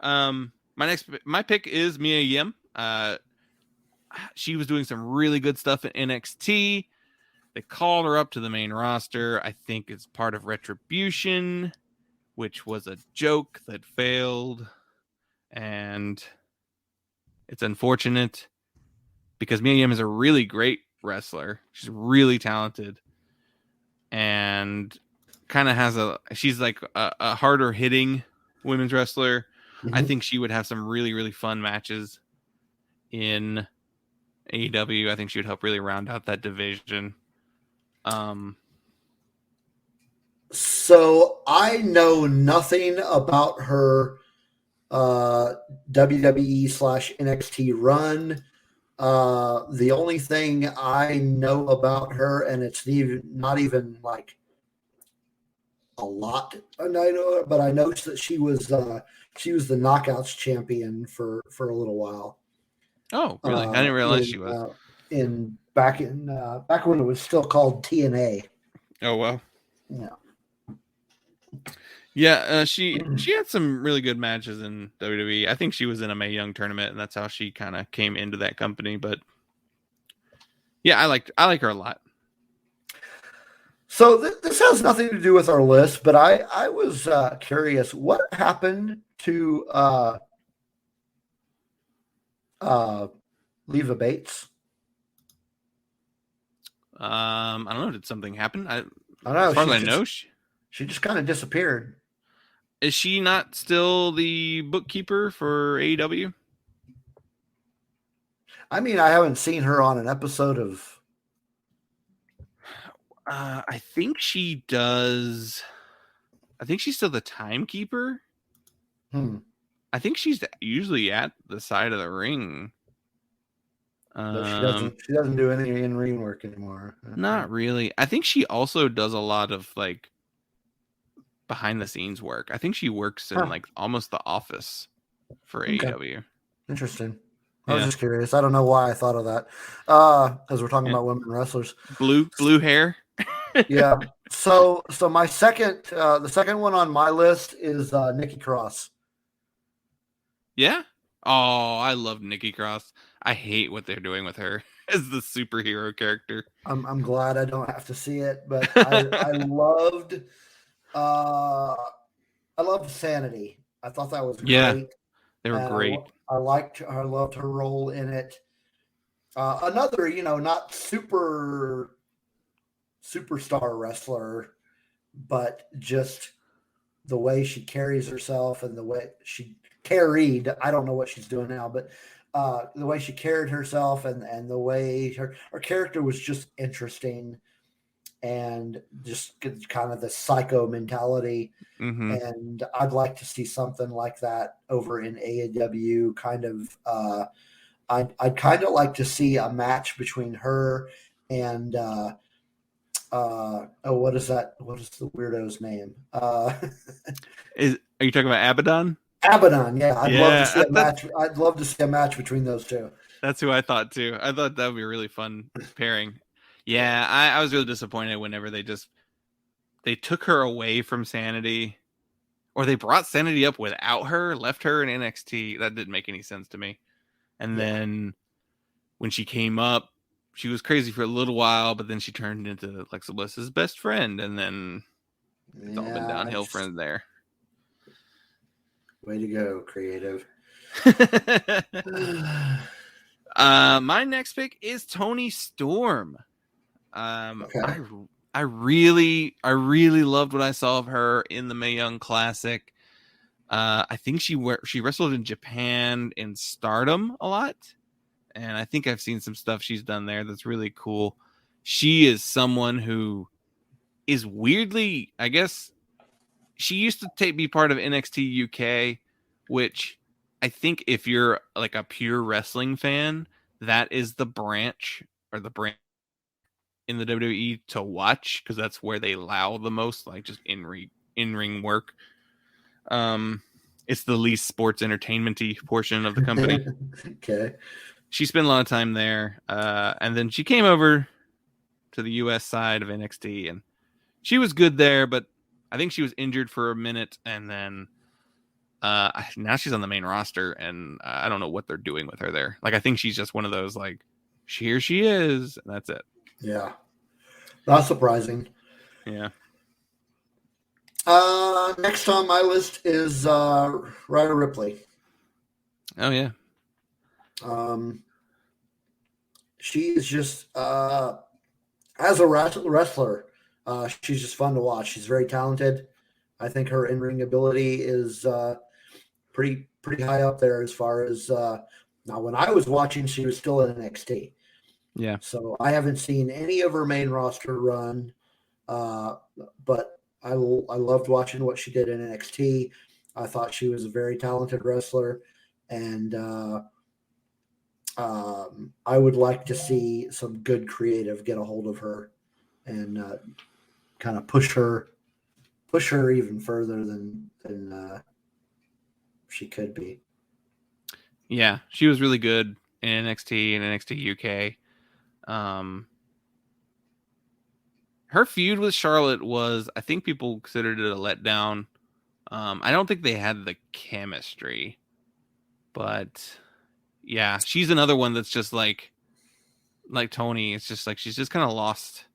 My pick is Mia Yim. She was doing some really good stuff at NXT. They called her up to the main roster. I think it's part of Retribution, which was a joke that failed. And it's unfortunate because Mia Yim is a really great wrestler. She's really talented and kind of has she's like a harder hitting women's wrestler. Mm-hmm. I think she would have some really, really fun matches in AEW. I think she would help really round out that division. So I know nothing about her WWE/NXT run. The only thing I know about her, and it's not even like a lot, but I know that she was the Knockouts champion for a little while. Oh, really? I didn't realize she was back when it was still called TNA. Oh well. Yeah. Yeah, she had some really good matches in WWE. I think she was in a Mae Young tournament, and that's how she kind of came into that company. But yeah, I like her a lot. So this has nothing to do with our list, but I was curious what happened to Leva Bates. I don't know. Did something happen? I don't know. As far as I know, she just kind of disappeared. Is she not still the bookkeeper for AEW? I mean, I haven't seen her on an episode of. I think she does. I think she's still the timekeeper. I think she's usually at the side of the ring. But she doesn't do any in-ring work anymore. Not really. I think she also does a lot of like behind the scenes work. I think she works in like almost the office for AEW. Interesting. I was just curious. I don't know why I thought of that. Because we're talking about women wrestlers. Blue hair. Yeah. So my the second one on my list is Nikki Cross. Yeah. Oh, I love Nikki Cross. I hate what they're doing with her as the superhero character. I'm glad I don't have to see it, but I loved Sanity. I thought that was great. They were great. I loved her role in it. Another, not superstar wrestler, but just the way she carries herself and the way she carried. I don't know what she's doing now, but the way she carried herself and the way her character was just interesting and just kind of the psycho mentality. Mm-hmm. And I'd like to see something like that over in AEW. I'd kind of like to see a match between her and what is that? What is the weirdo's name? Are you talking about Abaddon? Abaddon, yeah. I'd love to see a match. I'd love to see a match between those two. That's who I thought too. I thought that would be a really fun pairing. Yeah, I was really disappointed whenever they took her away from Sanity, or they brought Sanity up without her, left her in NXT. That didn't make any sense to me. And then when she came up, she was crazy for a little while, but then she turned into Alexa Bliss's best friend, and then it's all been downhill from there. Way to go, creative. My next pick is Toni Storm. I I really loved what I saw of her in the Mae Young Classic. I think she wrestled in Japan in Stardom a lot, and I think I've seen some stuff she's done there that's really cool. She is someone who is weirdly, I guess, she used to be part of NXT UK, which I think if you're like a pure wrestling fan, that is the branch in the WWE to watch, because that's where they allow the most like just in-ring work. It's the least sports entertainment-y portion of the company. Okay. She spent a lot of time there, and then she came over to the US side of NXT, and she was good there, but I think she was injured for a minute, and then now she's on the main roster, and I don't know what they're doing with her there. Like, I think she's just one of those, like, here she is, and that's it. Yeah. Not surprising. Yeah. Next on my list is Rhea Ripley. Oh, yeah. She is just, as a wrestler, she's just fun to watch. She's very talented. I think her in-ring ability is pretty high up there as far as now. When I was watching, she was still in NXT. Yeah. So I haven't seen any of her main roster run, but I loved watching what she did in NXT. I thought she was a very talented wrestler, and I would like to see some good creative get a hold of her and kind of push her even further than she could be. Yeah, she was really good in NXT and NXT UK. Her feud with Charlotte was, I think people considered it a letdown. I don't think they had the chemistry, but yeah, she's another one that's just like Tony. It's just like she's just kind of lost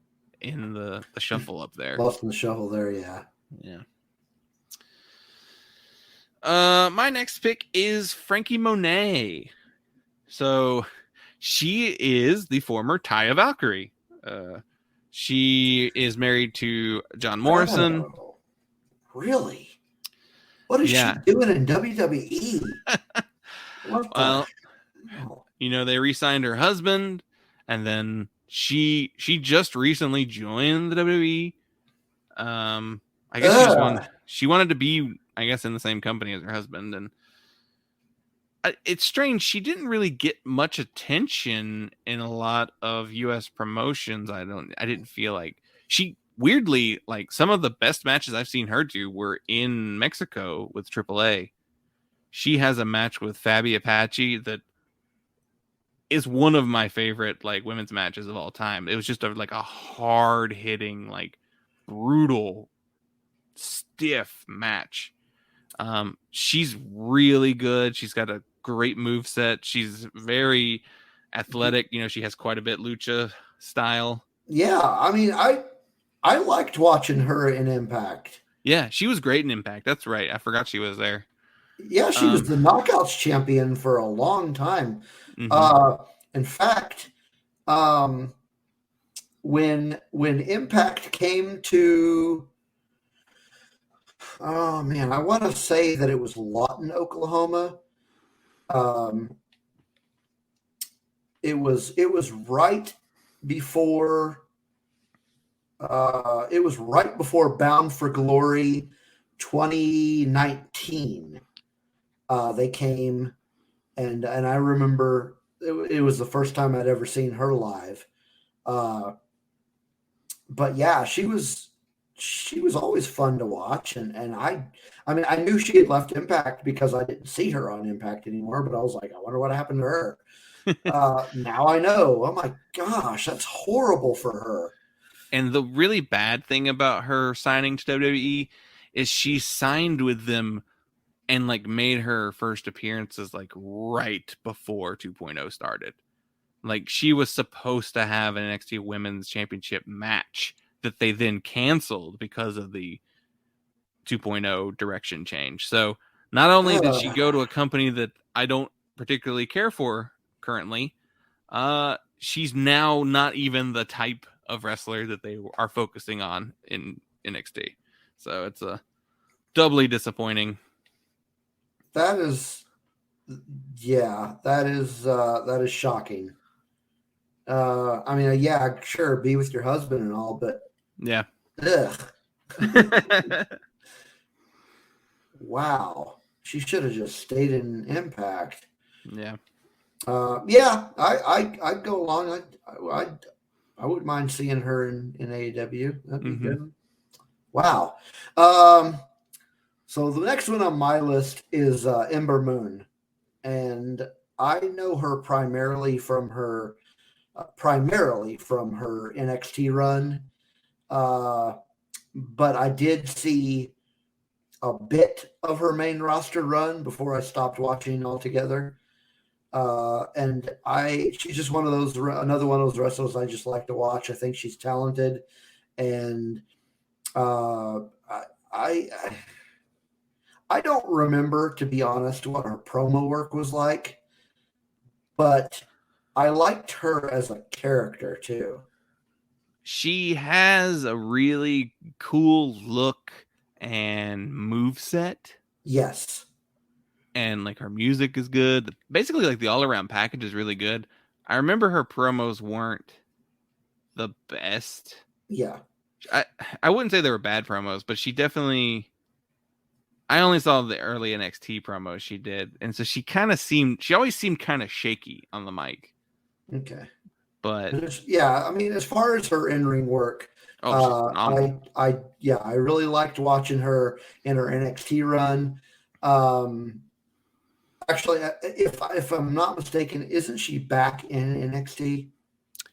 in the shuffle up there. Lost in the shuffle there, yeah. Yeah. My next pick is Frankie Monet. So she is the former Taya Valkyrie. She is married to John Morrison. Oh, really? What is she doing in WWE? Well, they re-signed her husband, and then she just recently joined the WWE. I guess she wanted to be, I guess, in the same company as her husband, and it's strange. She didn't really get much attention in a lot of U.S. promotions. I didn't feel like she, weirdly, like some of the best matches I've seen her do were in Mexico with AAA. She has a match with Fabi Apache that is one of my favorite like women's matches of all time. It was just a hard hitting, like brutal, stiff match. She's really good. She's got a great moveset. She's very athletic. She has quite a bit lucha style. Yeah, I mean, I liked watching her in Impact. Yeah, she was great in Impact. That's right. I forgot she was there. Yeah, she was the Knockouts champion for a long time. Mm-hmm. In fact, when Impact came to, oh man, I want to say that it was Lawton, Oklahoma. It was right before. It was right before Bound for Glory 2019. They came, and I remember it was the first time I'd ever seen her live. But yeah, she was always fun to watch, and I mean I knew she had left Impact because I didn't see her on Impact anymore, but I was like, I wonder what happened to her. Now I know. Oh my gosh, that's horrible for her. And the really bad thing about her signing to WWE is she signed with them and like made her first appearances like right before 2.0 started. Like she was supposed to have an NXT Women's Championship match that they then canceled because of the 2.0 direction change. So not only did she go to a company that I don't particularly care for currently, she's now not even the type of wrestler that they are focusing on in NXT. So it's a doubly disappointing. That is, that is shocking. I mean, yeah, sure, be with your husband and all, but Yeah. ugh. Wow. She should have just stayed in Impact. Yeah. Yeah, I'd go along. I wouldn't mind seeing her in AEW. That'd be good. Wow. So the next one on my list is Ember Moon, and I know her primarily from her NXT run, but I did see a bit of her main roster run before I stopped watching altogether. And she's just another one of those wrestlers I just like to watch. I think she's talented, and I don't remember, to be honest, what her promo work was like, but I liked her as a character too. She has a really cool look and moveset. Yes. And like her music is good. Basically, like the all-around package is really good. I remember her promos weren't the best. Yeah. I wouldn't say they were bad promos, but she definitely... I only saw the early NXT promos she did, and so she always seemed kind of shaky on the mic. Okay. But yeah, I mean, as far as her in-ring work, I really liked watching her in her NXT run. Actually, if I'm not mistaken, isn't she back in NXT?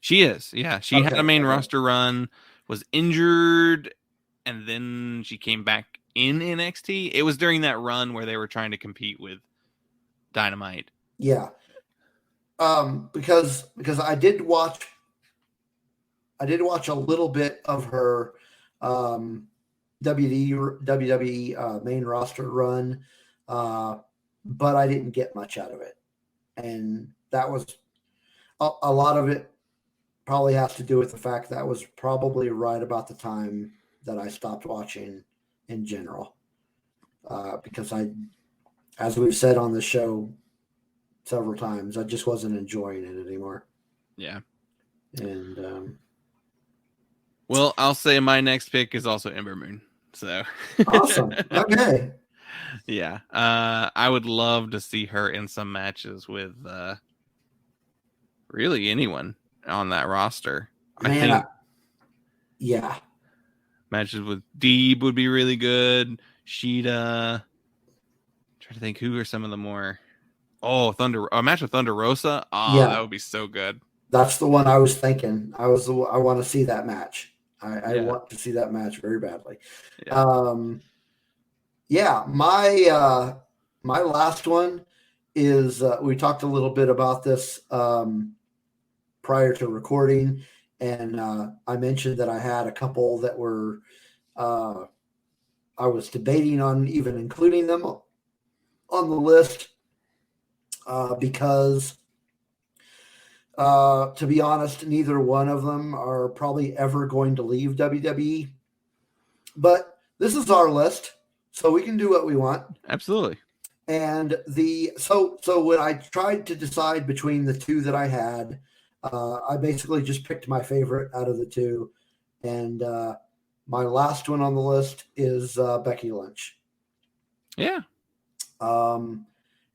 She is. Yeah, she had a main roster run, was injured, and then she came back in NXT. It was during that run where they were trying to compete with Dynamite. Yeah. Because I did watch a little bit of her WWE main roster run, but I didn't get much out of it, and that was a lot of it. Probably has to do with the fact that was probably right about the time that I stopped watching in general, because as we've said on the show several times, I just wasn't enjoying it anymore. Yeah. And well, I'll say my next pick is also Ember Moon. So awesome. Okay. Yeah. I would love to see her in some matches with really anyone on that roster. Man, matches with Deeb would be really good. Sheeta. Trying to think who are some of the more. Oh, a match with Thunder Rosa. Oh, yeah. That would be so good. That's the one I was thinking. I want to see that match. I want to see that match very badly. Yeah. My last one is we talked a little bit about this prior to recording, and I mentioned that I had a couple that were I was debating on even including them on the list because to be honest, neither one of them are probably ever going to leave WWE. But this is our list, so we can do what we want. Absolutely. And so when I tried to decide between the two that I had, I basically just picked my favorite out of the two. And my last one on the list is Becky Lynch. Yeah.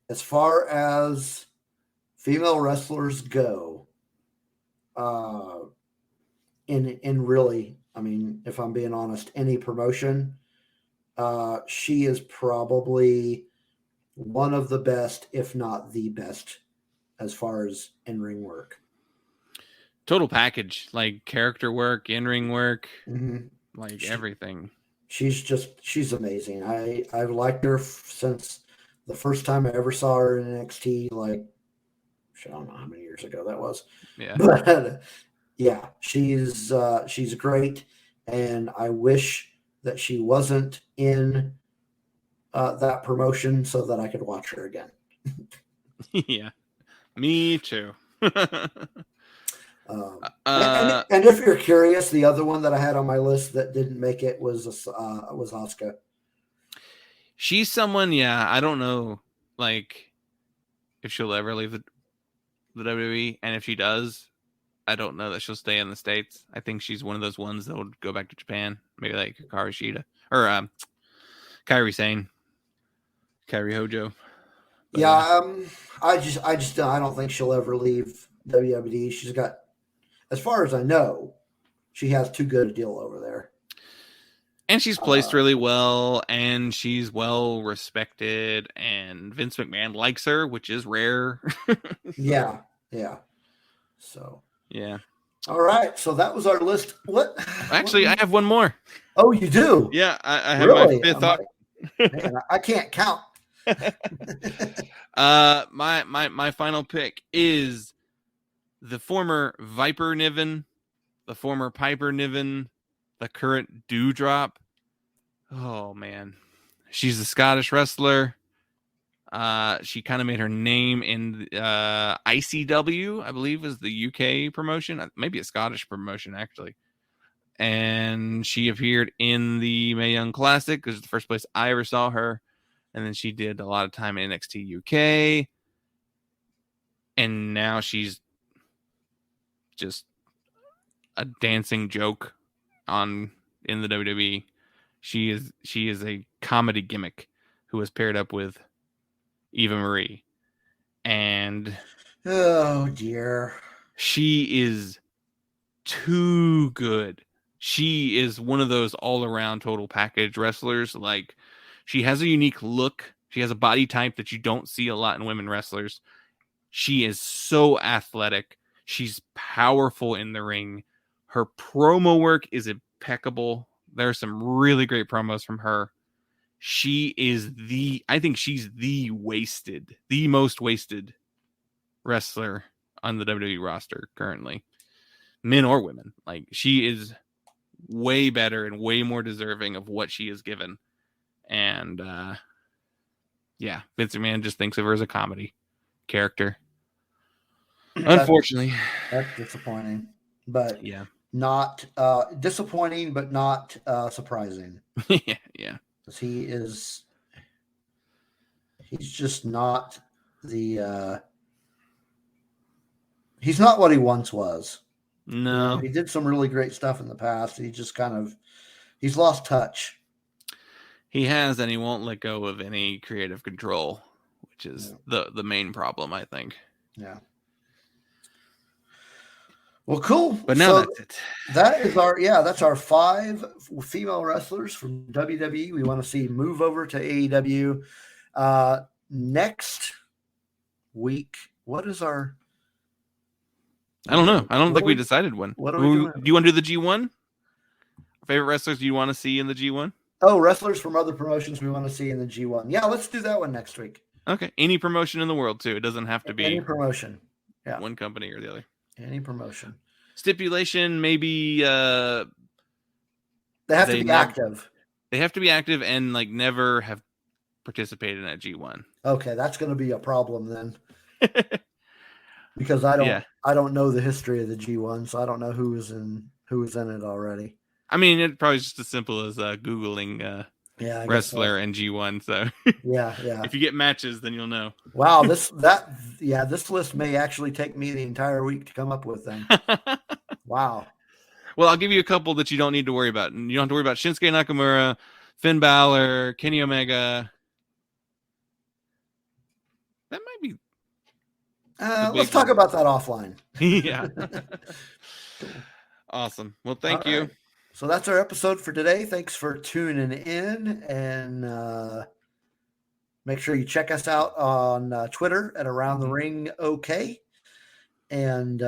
As far as female wrestlers go, in really, I mean, if I'm being honest, any promotion, she is probably one of the best, if not the best, as far as in-ring work. Total package, like character work, in-ring work, mm-hmm. Everything. She's amazing. I've liked her since the first time I ever saw her in NXT, I don't know how many years ago that was. Yeah. But yeah, she's great, and I wish that she wasn't in that promotion so that I could watch her again. Yeah, me too. And if you're curious, the other one that I had on my list that didn't make it was Asuka. She's someone, I don't know, like, if she'll ever leave the WWE, and if she does, I don't know that she'll stay in the States. I think she's one of those ones that will go back to Japan, maybe like Hikaru Shida or Kairi Sane, Kairi Hojo. But, I don't think she'll ever leave WWE. She's got, as far as I know, she has too good a deal over there. And she's placed really well, and she's well respected, and Vince McMahon likes her, which is rare. Yeah. So. Yeah. All right. So that was our list. Actually, I have one more. Oh, you do? Yeah, I have my fifth thought. Man, I can't count. My final pick is the former Viper Niven, the former Piper Niven, the current Dewdrop. Oh man, she's a Scottish wrestler. She kind of made her name in ICW, I believe, is the UK promotion, maybe a Scottish promotion actually. And she appeared in the Mae Young Classic, which is the first place I ever saw her. And then she did a lot of time in NXT UK. And now she's just a dancing joke in the WWE. She is a comedy gimmick who was paired up with Eva Marie. And oh dear, she is too good. She is one of those all-around total package wrestlers. Like, she has a unique look. She has a body type that you don't see a lot in women wrestlers. She is so athletic. She's powerful in the ring. Her promo work is impeccable. There are some really great promos from her. I think she's the most wasted wrestler on the WWE roster currently. Men or women. Like, she is way better and way more deserving of what she is given. And Vince McMahon just thinks of her as a comedy character. Unfortunately. That's disappointing. But yeah. Not disappointing, but not surprising. Yeah. Because he's just not he's not what he once was. No. He did some really great stuff in the past. He just he's lost touch. He has, and he won't let go of any creative control, which is the main problem, I think. Yeah. Well, cool. But now that's it. That's our 5 female wrestlers from WWE we want to see move over to AEW. Next week, what is our... I don't know. I don't think we decided one. What are we doing? Do you want to do the G1? Favorite wrestlers do you want to see in the G1? Oh, wrestlers from other promotions we want to see in the G1. Yeah, let's do that one next week. Okay. Any promotion in the world, too. It doesn't have to be any promotion. Yeah. One company or the other. Any promotion. Stipulation, maybe they have to be active. They have to be active and like never have participated in a G1. Okay, that's going to be a problem then. Because I don't know the history of the G1, so I don't know who is in it already. I mean, it's probably just as simple as Googling wrestler and G1. So yeah. If you get matches, then you'll know. Wow, this list may actually take me the entire week to come up with them. Wow. Well, I'll give you a couple that you don't need to worry about. You don't have to worry about Shinsuke Nakamura, Finn Balor, Kenny Omega. That might be. Let's talk about that offline. Yeah. Awesome. Well, thank you. Right. So that's our episode for today. Thanks for tuning in, and make sure you check us out on Twitter at Around the Ring OK. And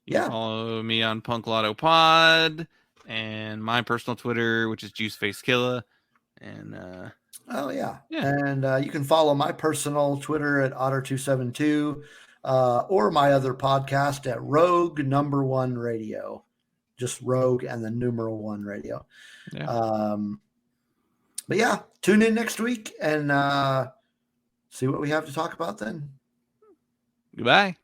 follow me on Punk Lotto Pod and my personal Twitter, which is JuiceFaceKilla. And and you can follow my personal Twitter at Otter272. Or my other podcast at Rogue #1 Radio, just Rogue and the numeral 1 Radio. Yeah. But yeah, tune in next week and see what we have to talk about then. Goodbye.